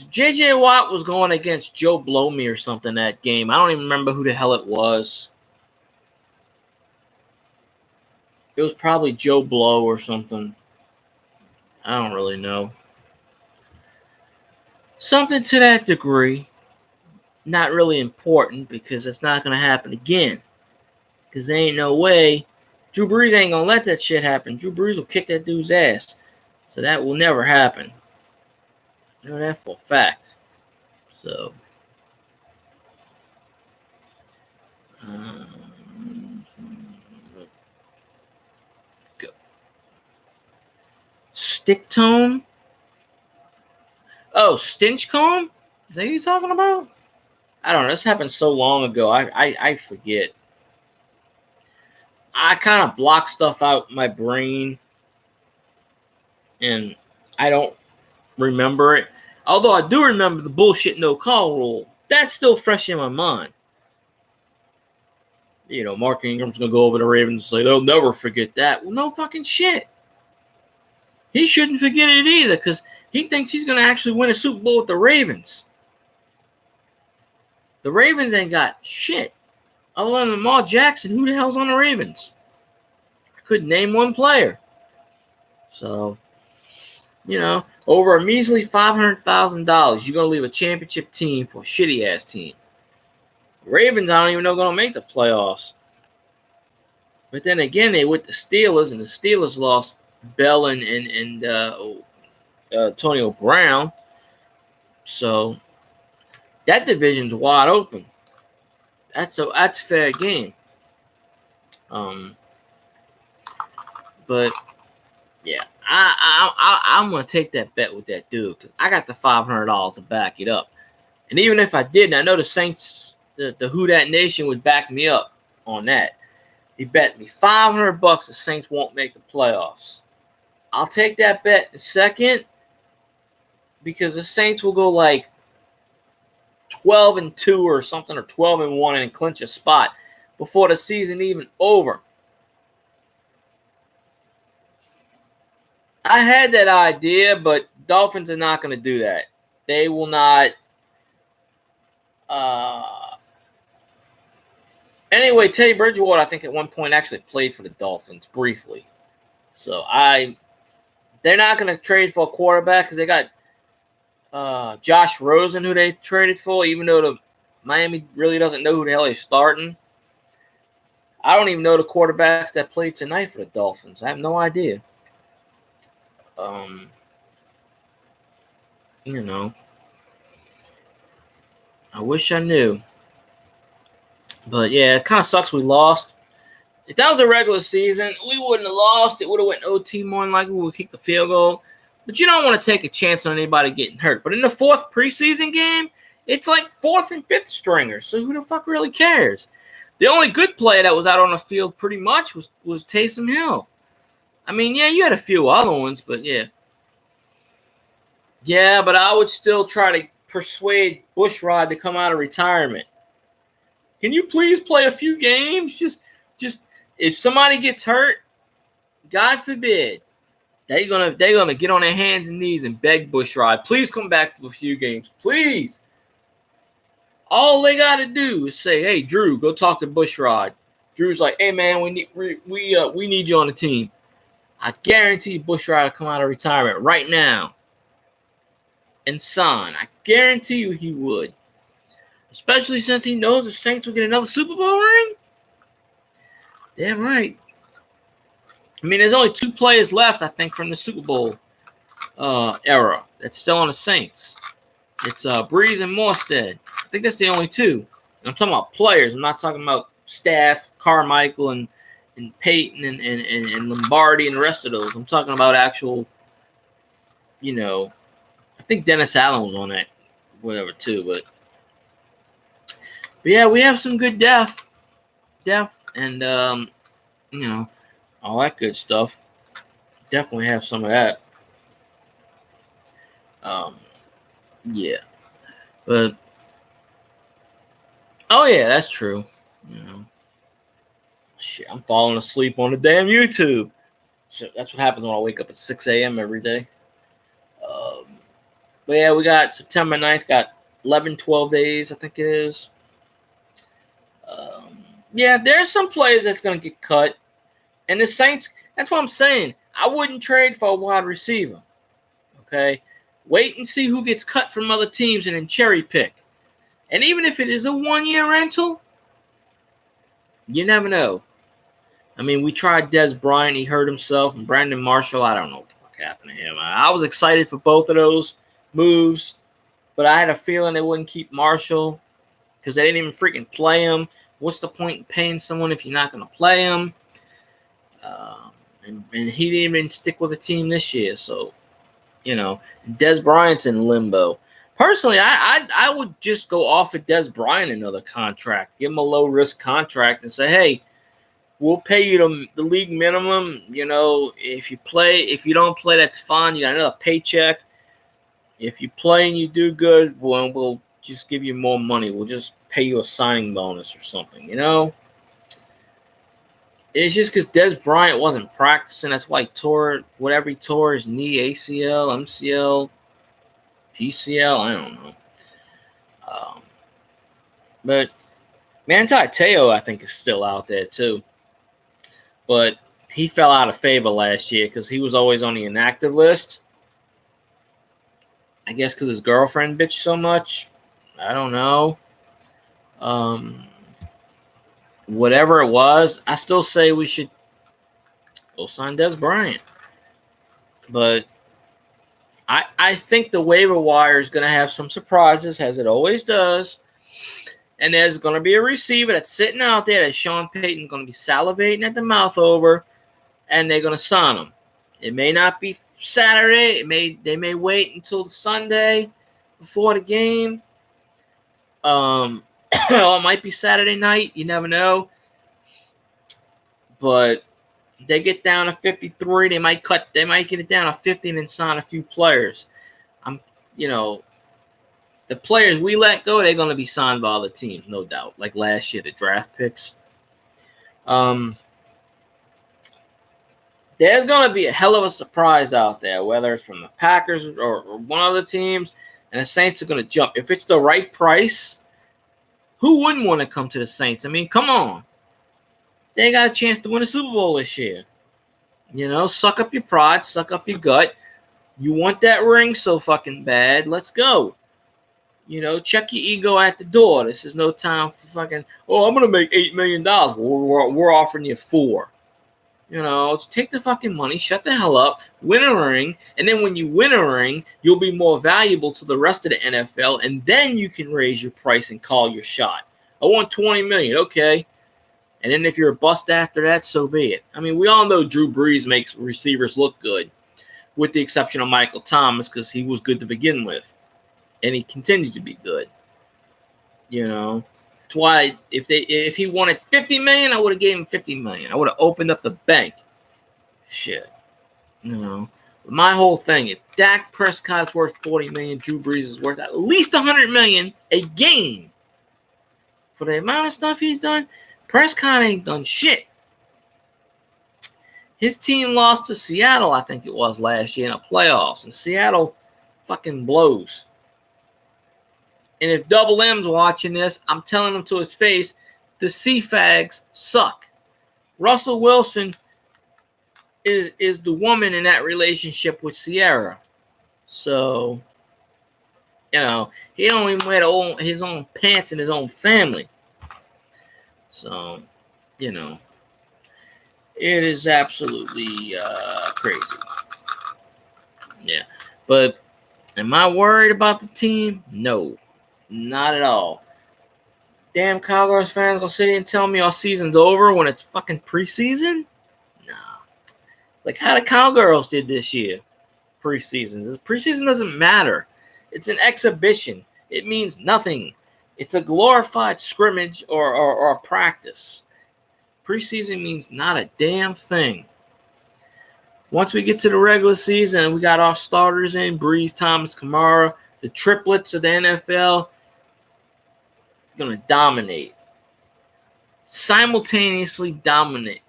J.J. Watt was going against Joe Blowme or something that game. I don't even remember who the hell it was. It was probably Joe Blow or something. I don't really know. Something to that degree. Not really important because it's not going to happen again. Because there ain't no way. Drew Brees ain't going to let that shit happen. Drew Brees will kick that dude's ass. So that will never happen. I know that for a fact. So. Go. Stick tone? Oh, Stinchcomb? Is that who you talking about? I don't know. This happened so long ago. I forget. I kind of block stuff out in my brain. And I don't remember it. Although I do remember the bullshit no call rule. That's still fresh in my mind. You know, Mark Ingram's going to go over the Ravens and say, they'll never forget that. Well, no fucking shit. He shouldn't forget it either because he thinks he's going to actually win a Super Bowl with the Ravens. The Ravens ain't got shit. Other than Lamar Jackson, who the hell's on the Ravens? I couldn't name one player. So, you know, over a measly $500,000, you're going to leave a championship team for a shitty-ass team. Ravens, I don't even know going to make the playoffs. But then again, they with the Steelers, and the Steelers lost Bell and Antonio Brown. So that division's wide open. That's fair game. But yeah, I'm gonna take that bet with that dude because I got the $500 to back it up. And even if I didn't, I know the Saints, the Who Dat Nation would back me up on that. He bet me $500 the Saints won't make the playoffs. I'll take that bet in a second because the Saints will go like 12-2 or something, or 12-1 and clinch a spot before the season even over. I had that idea, but Dolphins are not going to do that. They will not. Anyway, Teddy Bridgewater, I think at one point actually played for the Dolphins briefly. So they're not going to trade for a quarterback because they got Josh Rosen, who they traded for, even though the Miami really doesn't know who the hell he's starting. I don't even know the quarterbacks that played tonight for the Dolphins. I have no idea. You know, I wish I knew. But yeah, it kind of sucks we lost. If that was a regular season, we wouldn't have lost. It would have went OT more than likely. We would kick the field goal. But you don't want to take a chance on anybody getting hurt. But in the fourth preseason game, it's like fourth and fifth stringers. So who the fuck really cares? The only good player that was out on the field pretty much was Taysom Hill. I mean, yeah, you had a few other ones, but yeah. Yeah, but I would still try to persuade Bushrod to come out of retirement. Can you please play a few games? Just if somebody gets hurt, God forbid, they're gonna get on their hands and knees and beg Bushrod, please come back for a few games, please. All they gotta do is say, "Hey, Drew, go talk to Bushrod." Drew's like, "Hey, man, we need you on the team." I guarantee Bushra will come out of retirement right now and sign. I guarantee you he would. Especially since he knows the Saints will get another Super Bowl ring. Damn right. I mean, there's only 2 players left, I think, from the Super Bowl era that's still on the Saints. It's Breeze and Morstead. I think that's the only 2. And I'm talking about players. I'm not talking about staff, Carmichael and Peyton and Lombardi and the rest of those. I'm talking about actual, I think Dennis Allen was on that, whatever, too. But yeah, we have some good depth, and all that good stuff. Definitely have some of that. Yeah, but oh yeah, that's true. Shit, I'm falling asleep on the damn YouTube. So that's what happens when I wake up at 6 a.m. every day. But yeah, we got September 9th, got 11, 12 days, I think it is. Yeah, there's some players that's going to get cut. And the Saints, that's what I'm saying. I wouldn't trade for a wide receiver. Okay? Wait and see who gets cut from other teams and then cherry pick. And even if it is a 1-year rental, you never know. I mean, we tried Dez Bryant. He hurt himself. And Brandon Marshall, I don't know what the fuck happened to him. I was excited for both of those moves. But I had a feeling they wouldn't keep Marshall because they didn't even freaking play him. What's the point in paying someone if you're not going to play him? And he didn't even stick with the team this year. So, Dez Bryant's in limbo. Personally, I would just go offer Dez Bryant another contract. Give him a low-risk contract and say, hey, we'll pay you the league minimum. If you don't play, that's fine. You got another paycheck. If you play and you do good, we'll just give you more money. We'll just pay you a signing bonus or something, It's just because Dez Bryant wasn't practicing. That's why he tore whatever he tore, his knee, ACL, MCL, PCL, I don't know. But Manti Te'o, I think, is still out there too. But he fell out of favor last year because he was always on the inactive list. I guess because his girlfriend bitched so much. I don't know. Whatever it was, I still say we should go sign Dez Bryant. But I think the waiver wire is going to have some surprises, as it always does. And there's going to be a receiver that's sitting out there that Sean Payton's going to be salivating at the mouth over, and they're going to sign him. It may not be Saturday. They may wait until the Sunday before the game. Or it might be Saturday night. You never know. But they get down to 53. They might get it down to 50 and then sign a few players. The players we let go, they're going to be signed by other teams, no doubt. Like last year, the draft picks. There's going to be a hell of a surprise out there, whether it's from the Packers or one of the teams, and the Saints are going to jump. If it's the right price, who wouldn't want to come to the Saints? I mean, come on. They got a chance to win a Super Bowl this year. Suck up your pride, suck up your gut. You want that ring so fucking bad, let's go. Check your ego at the door. This is no time for fucking, I'm going to make $8 million. We're offering you $4 million. Take the fucking money, shut the hell up, win a ring, and then when you win a ring, you'll be more valuable to the rest of the NFL, and then you can raise your price and call your shot. I want $20 million, okay. And then if you're a bust after that, so be it. I mean, we all know Drew Brees makes receivers look good, with the exception of Michael Thomas, because he was good to begin with. And he continues to be good. That's why if he wanted $50 million, I would have gave him $50 million. I would have opened up the bank. Shit. My whole thing, if Dak Prescott's worth $40 million, Drew Brees is worth at least $100 million a game. For the amount of stuff he's done, Prescott ain't done shit. His team lost to Seattle, I think it was last year in the playoffs. And Seattle fucking blows. And if Double M's watching this, I'm telling him to his face, the Seafags suck. Russell Wilson is the woman in that relationship with Sierra. So, you know, he don't even wear his own pants in his own family. So, you know, it is absolutely crazy. Yeah. But am I worried about the team? No, not at all. Damn Cowgirls fans gonna sit here and tell me our season's over when it's fucking preseason? Nah. Like how the Cowgirls did this year. Preseason. This preseason doesn't matter. It's an exhibition. It means nothing. It's a glorified scrimmage or a practice. Preseason means not a damn thing. Once we get to the regular season, we got our starters in, Breeze, Thomas, Kamara, the triplets of the NFL, going to dominate. Simultaneously dominate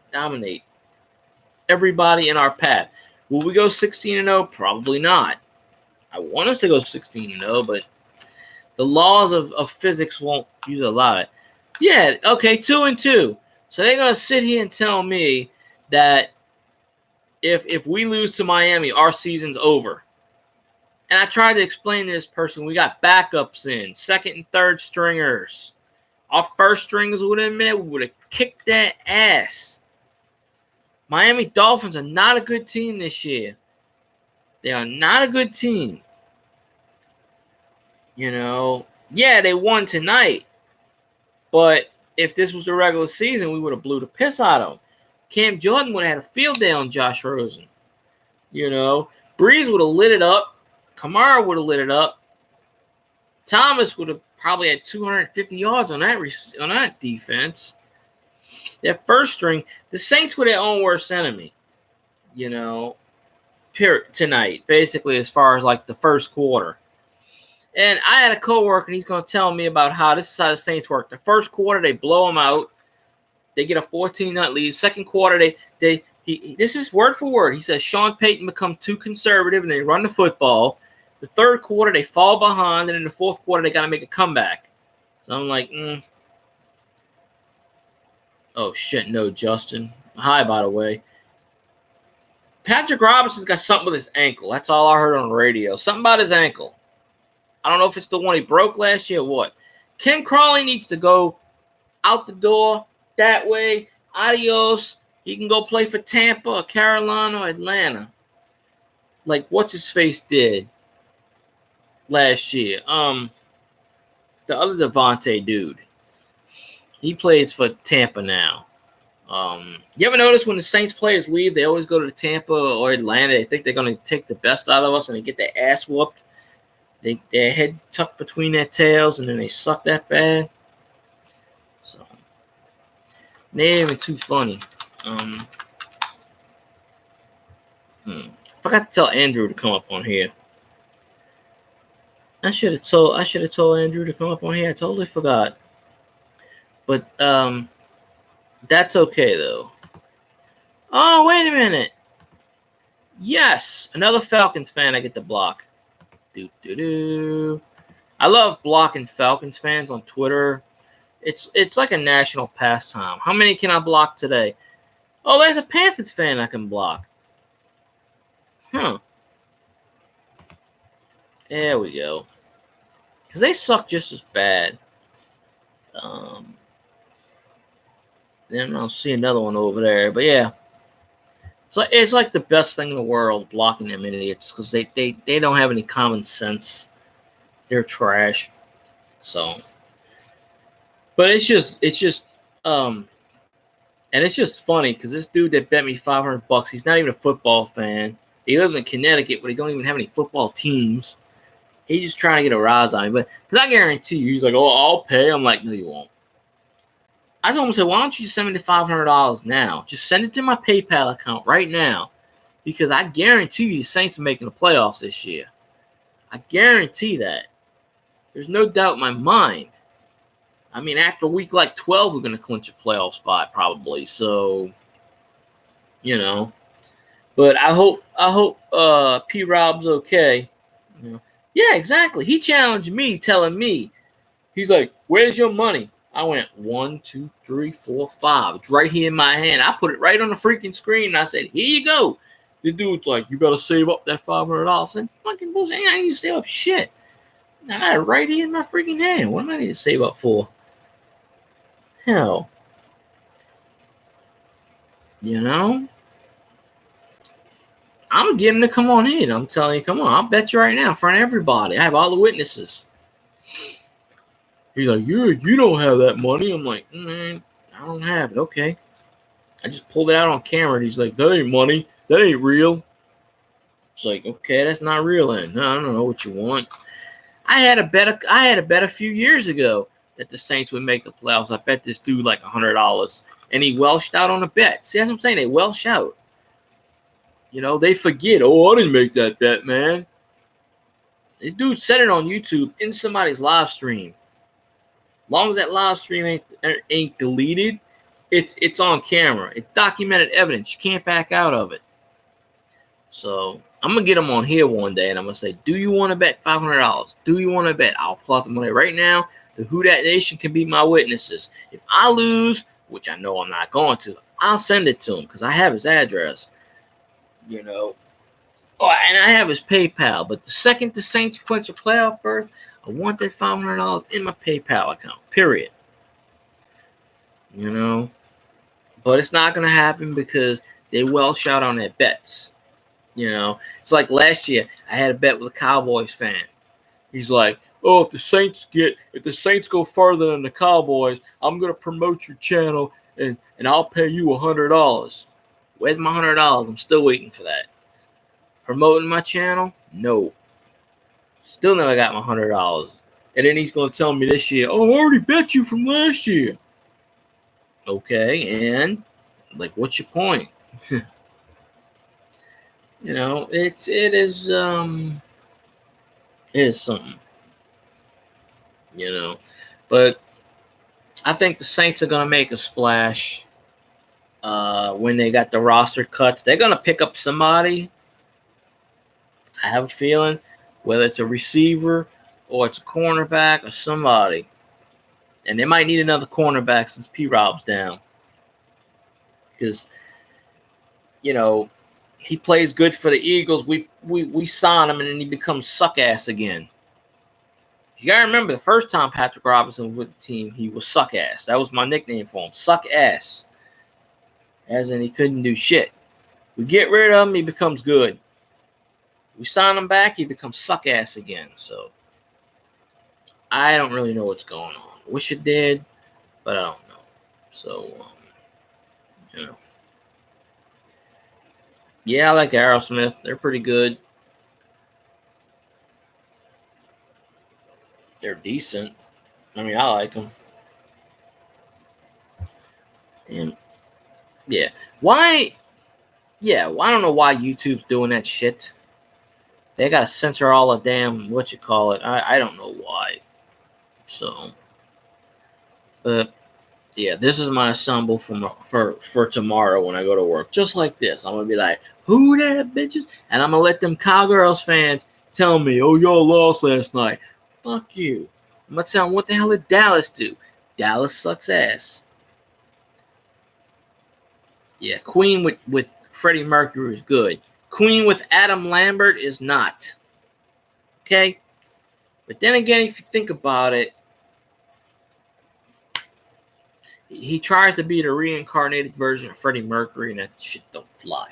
everybody in our path. Will we go 16-0? Probably not. I want us to go 16-0, but the laws of physics won't use a lot. Yeah, okay, 2-2. So they're going to sit here and tell me that if we lose to Miami, our season's over. And I tried to explain to this person, we got backups in, second and third stringers. Our first stringers would have admitted we would have kicked that ass. Miami Dolphins are not a good team this year. They are not a good team. You know, yeah, they won tonight. But if this was the regular season, we would have blew the piss out of them. Cam Jordan would have had a field day on Josh Rosen. You know, Breeze would have lit it up. Kamara would have lit it up. Thomas would have probably had 250 yards on that defense. That first string, the Saints were their own worst enemy. You know, tonight, basically, as far as like the first quarter. And I had a coworker, and he's going to tell me about how this is how the Saints work. The first quarter, they blow them out. They get a 14-0 lead. Second quarter, this is word for word. He says Sean Payton becomes too conservative, and they run the football. The third quarter, they fall behind, and in the fourth quarter, they got to make a comeback. So I'm like, Oh, shit, no, Justin. Hi, by the way. Patrick Robinson's got something with his ankle. That's all I heard on the radio. Something about his ankle. I don't know if it's the one he broke last year or what. Ken Crawley needs to go out the door that way. Adios. He can go play for Tampa or Carolina or Atlanta. Like, what's his face did last year? The other Devontae dude. He plays for Tampa now. You ever notice when the Saints players leave, they always go to Tampa or Atlanta. They think they're going to take the best out of us and they get their ass whooped. Their head tucked between their tails and then they suck that bad. So, they ain't even too funny. I forgot to tell Andrew to come up on here. I should have told Andrew to come up on here. I totally forgot. But that's okay though. Oh, wait a minute. Yes, another Falcons fan I get to block. I love blocking Falcons fans on Twitter. It's like a national pastime. How many can I block today? Oh, there's a Panthers fan I can block. There we go. Because they suck just as bad. Then I'll see another one over there. But yeah. It's like the best thing in the world, blocking them idiots, because they don't have any common sense. They're trash. So, but it's just and it's just funny because this dude that bet me $500, he's not even a football fan. He lives in Connecticut, but he don't even have any football teams. He's just trying to get a rise on me. But because I guarantee you, he's like, "Oh, I'll pay." I'm like, "No, you won't." I told him, "Say, why don't you send me the $500 now? Just send it to my PayPal account right now, because I guarantee you the Saints are making the playoffs this year. I guarantee that. There's no doubt in my mind. I mean, after week like 12, we're going to clinch a playoff spot probably. So, you know, but I hope P. Rob's okay. You know? Yeah, exactly. He challenged me, telling me, he's like, "Where's your money?" I went 1, 2, 3, 4, 5. It's right here in my hand. I put it right on the freaking screen, and I said, "Here you go." The dude's like, "You gotta save up that $500." I said, "Fucking bullshit! I need to save up shit. I got it right here in my freaking hand. What do I need to save up for?" Hell, you know. I'm getting to come on in. I'm telling you, come on. I'll bet you right now in front of everybody. I have all the witnesses. He's like, you don't have that money. I'm like, I don't have it. Okay. I just pulled it out on camera. And he's like, that ain't money. That ain't real. It's like, okay, that's not real then. No, I don't know what you want. I had a bet a few years ago that the Saints would make the playoffs. I bet this dude like $100, and he welshed out on a bet. See, that's what I'm saying. They welsh out. You know, they forget. Oh, I didn't make that bet, man. The dude said it on YouTube in somebody's live stream. Long as that live stream ain't deleted, it's on camera. It's documented evidence. You can't back out of it. So I'm gonna get him on here one day, and I'm gonna say, "Do you want to bet $500? Do you want to bet?" I'll pull out the money right now. The Who Dat Nation can be my witnesses. If I lose, which I know I'm not going to, I'll send it to him because I have his address. You know. Oh, and I have his PayPal. But the second the Saints clinch a playoff berth, I want that $500 in my PayPal account. Period. You know. But it's not going to happen because they welsh out on their bets. You know. It's like last year, I had a bet with a Cowboys fan. He's like, "Oh, if the Saints go further than the Cowboys, I'm going to promote your channel and I'll pay you $100. Where's my $100? I'm still waiting for that. Promoting my channel? No. Still never got my $100. And then he's going to tell me this year, "Oh, I already bet you from last year." Okay, and like, what's your point? You know, it is something. You know, but I think the Saints are going to make a splash when they got the roster cuts. They're going to pick up somebody. I have a feeling, whether it's a receiver or it's a cornerback or somebody. And they might need another cornerback since P-Rob's down. Because, you know, he plays good for the Eagles. We sign him, and then he becomes suck-ass again. You got to remember, the first time Patrick Robinson was with the team, he was suck-ass. That was my nickname for him, suck-ass. As in, he couldn't do shit. We get rid of him, he becomes good. We sign him back, he becomes suck-ass again. So, I don't really know what's going on. Wish it did, but I don't know. So, you know. Yeah, I like Aerosmith. They're pretty good. They're decent. I mean, I like them. And, yeah. Why? Yeah, well, I don't know why YouTube's doing that shit. They got to censor all the damn, I don't know why. So, but yeah, this is my assemble for tomorrow when I go to work. Just like this. I'm going to be like, "Who that bitches?" And I'm going to let them Cowgirls fans tell me, "Oh, y'all lost last night." Fuck you. I'm going to tell them, what the hell did Dallas do? Dallas sucks ass. Yeah, Queen with Freddie Mercury is good. Queen with Adam Lambert is not. Okay? But then again, if you think about it, he tries to be the reincarnated version of Freddie Mercury, and that shit don't fly.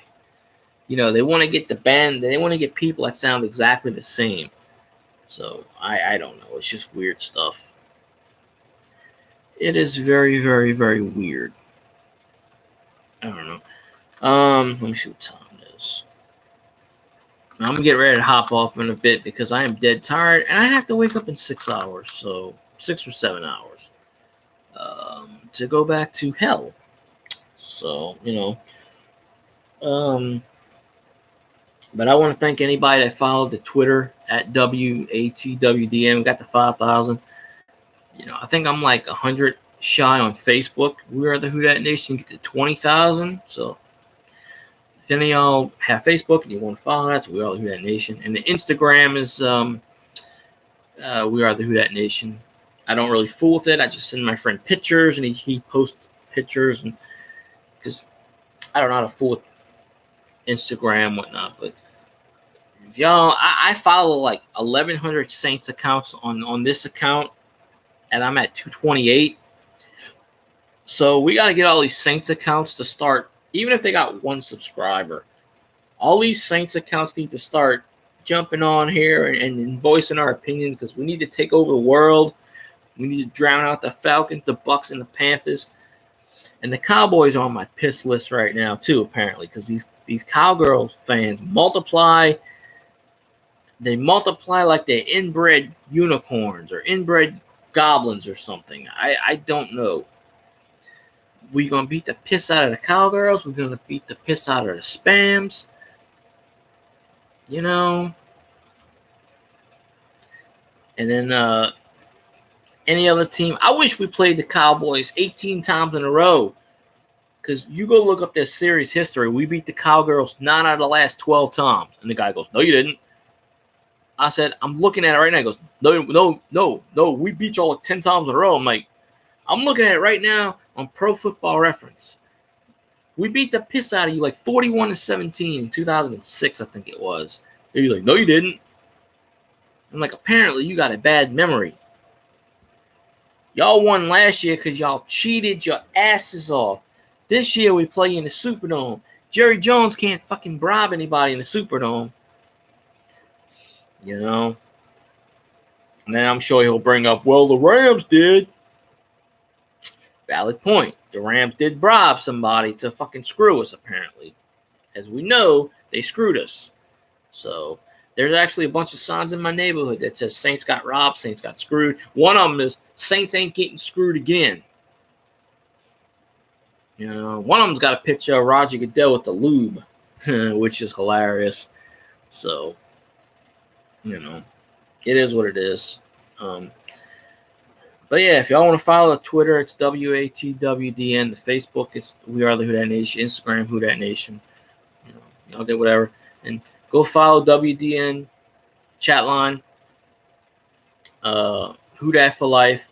You know, they want to get the band, they want to get people that sound exactly the same. So, I don't know. It's just weird stuff. It is very, very, very weird. I don't know. Let me see what time it is. I'm going to get ready to hop off in a bit because I am dead tired, and I have to wake up in 6 hours, so 6 or 7 hours, to go back to hell. So, you know, but I want to thank anybody that followed the Twitter at WATWDM. Got to 5,000. You know, I think I'm like 100 shy on Facebook. We Are the Who Dat Nation. Get to 20,000. So if any of y'all have Facebook and you want to follow that, so We Are the Who Dat Nation. And the Instagram is We Are the Who Dat Nation. I don't really fool with it. I just send my friend pictures, and he posts pictures, and because I don't know how to fool with Instagram, whatnot. But if y'all, I follow like 1,100 Saints accounts on this account, and I'm at 228. So we got to get all these Saints accounts to start, even if they got one subscriber. All these Saints accounts need to start jumping on here and voicing our opinions, because we need to take over the world. We need to drown out the Falcons, the Bucks, and the Panthers. And the Cowboys are on my piss list right now too, apparently, because these Cowgirl fans multiply. They multiply like they're inbred unicorns or inbred goblins or something. I don't know. We're going to beat the piss out of the Cowgirls. We're going to beat the piss out of the Spams. You know. And then any other team. I wish we played the Cowboys 18 times in a row. Because you go look up their series history. We beat the Cowgirls 9 out of the last 12 times. And the guy goes, no, you didn't. I said, I'm looking at it right now. He goes, no. We beat y'all like 10 times in a row. I'm like, I'm looking at it right now on Pro Football Reference. We beat the piss out of you like 41-17 in 2006, I think it was. And you're like, no, you didn't. I'm like, apparently you got a bad memory. Y'all won last year because y'all cheated your asses off. This year we play in the Superdome. Jerry Jones can't fucking bribe anybody in the Superdome. You know? And then I'm sure he'll bring up, well, the Rams did. Valid point. The Rams did bribe somebody to fucking screw us, apparently. As we know, they screwed us. So there's actually a bunch of signs in my neighborhood that says Saints got robbed, Saints got screwed. One of them is Saints ain't getting screwed again. You know, one of them's got a picture of Roger Goodell with the lube, which is hilarious. So, you know, it is what it is. But yeah, if y'all want to follow Twitter, it's WATWDN. The Facebook, it's We Are the Who Dat Nation. Instagram, Who Dat Nation. You know, y'all get whatever. And go follow WDN chat line. Who Dat for Life.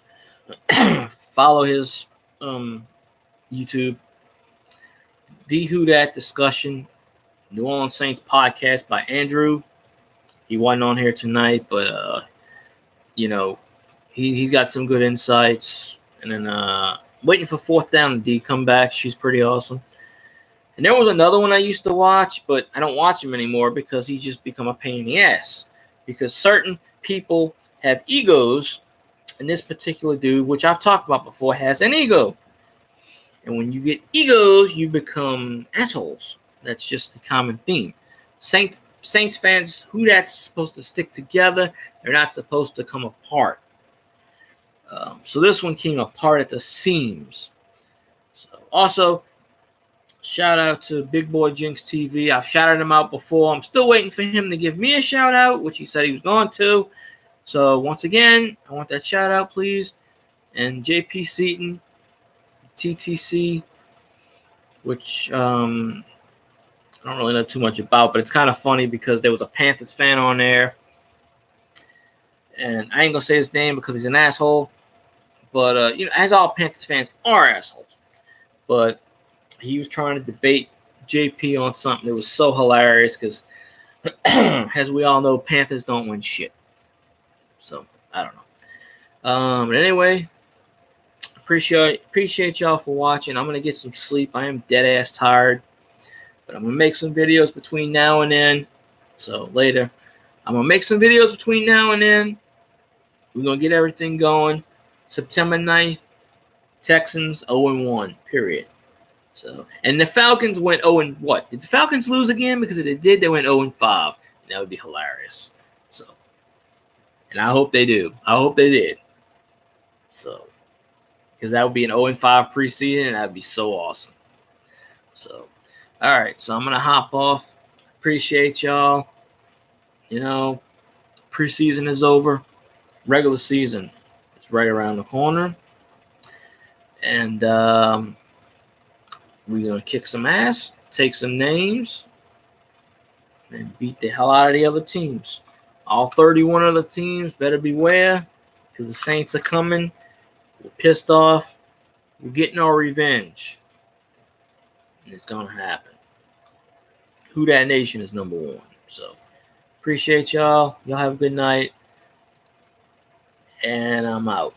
Follow his YouTube. The Who Dat Discussion. New Orleans Saints podcast by Andrew. He wasn't on here tonight, but you know, he's got some good insights. And then waiting for Fourth Down and D come back. She's pretty awesome. And there was another one I used to watch, but I don't watch him anymore because he's just become a pain in the ass. Because certain people have egos, and this particular dude, which I've talked about before, has an ego. And when you get egos, you become assholes. That's just the common theme. Saints fans, who that's supposed to stick together, they're not supposed to come apart. So this one came apart at the seams. So also, shout out to Big Boy Jinx TV. I've shouted him out before. I'm still waiting for him to give me a shout out, which he said he was going to. So once again, I want that shout out, please. And JP Seaton, TTC, which I don't really know too much about, but it's kind of funny because there was a Panthers fan on there. And I ain't going to say his name because he's an asshole. But, you know, as all Panthers fans are assholes. But he was trying to debate JP on something that was so hilarious because, as we all know, Panthers don't win shit. So, I don't know. But anyway, appreciate y'all for watching. I'm going to get some sleep. I am dead-ass tired. But I'm going to make some videos between now and then. So, later. I'm going to make some videos between now and then. We're going to get everything going. September 9th, Texans 0-1, period. So, and the Falcons went 0 what? Did the Falcons lose again? Because if they did, they went 0-5. And that would be hilarious. So, and I hope they do. I hope they did. So, because that would be an 0-5 preseason, and that would be so awesome. So, all right. So, I'm going to hop off. Appreciate y'all. You know, preseason is over. Regular season is right around the corner. And we're going to kick some ass, take some names, and beat the hell out of the other teams. All 31 other teams better beware because the Saints are coming. We're pissed off. We're getting our revenge. And it's going to happen. Who Dat Nation is number one. So, appreciate y'all. Y'all have a good night. And I'm out.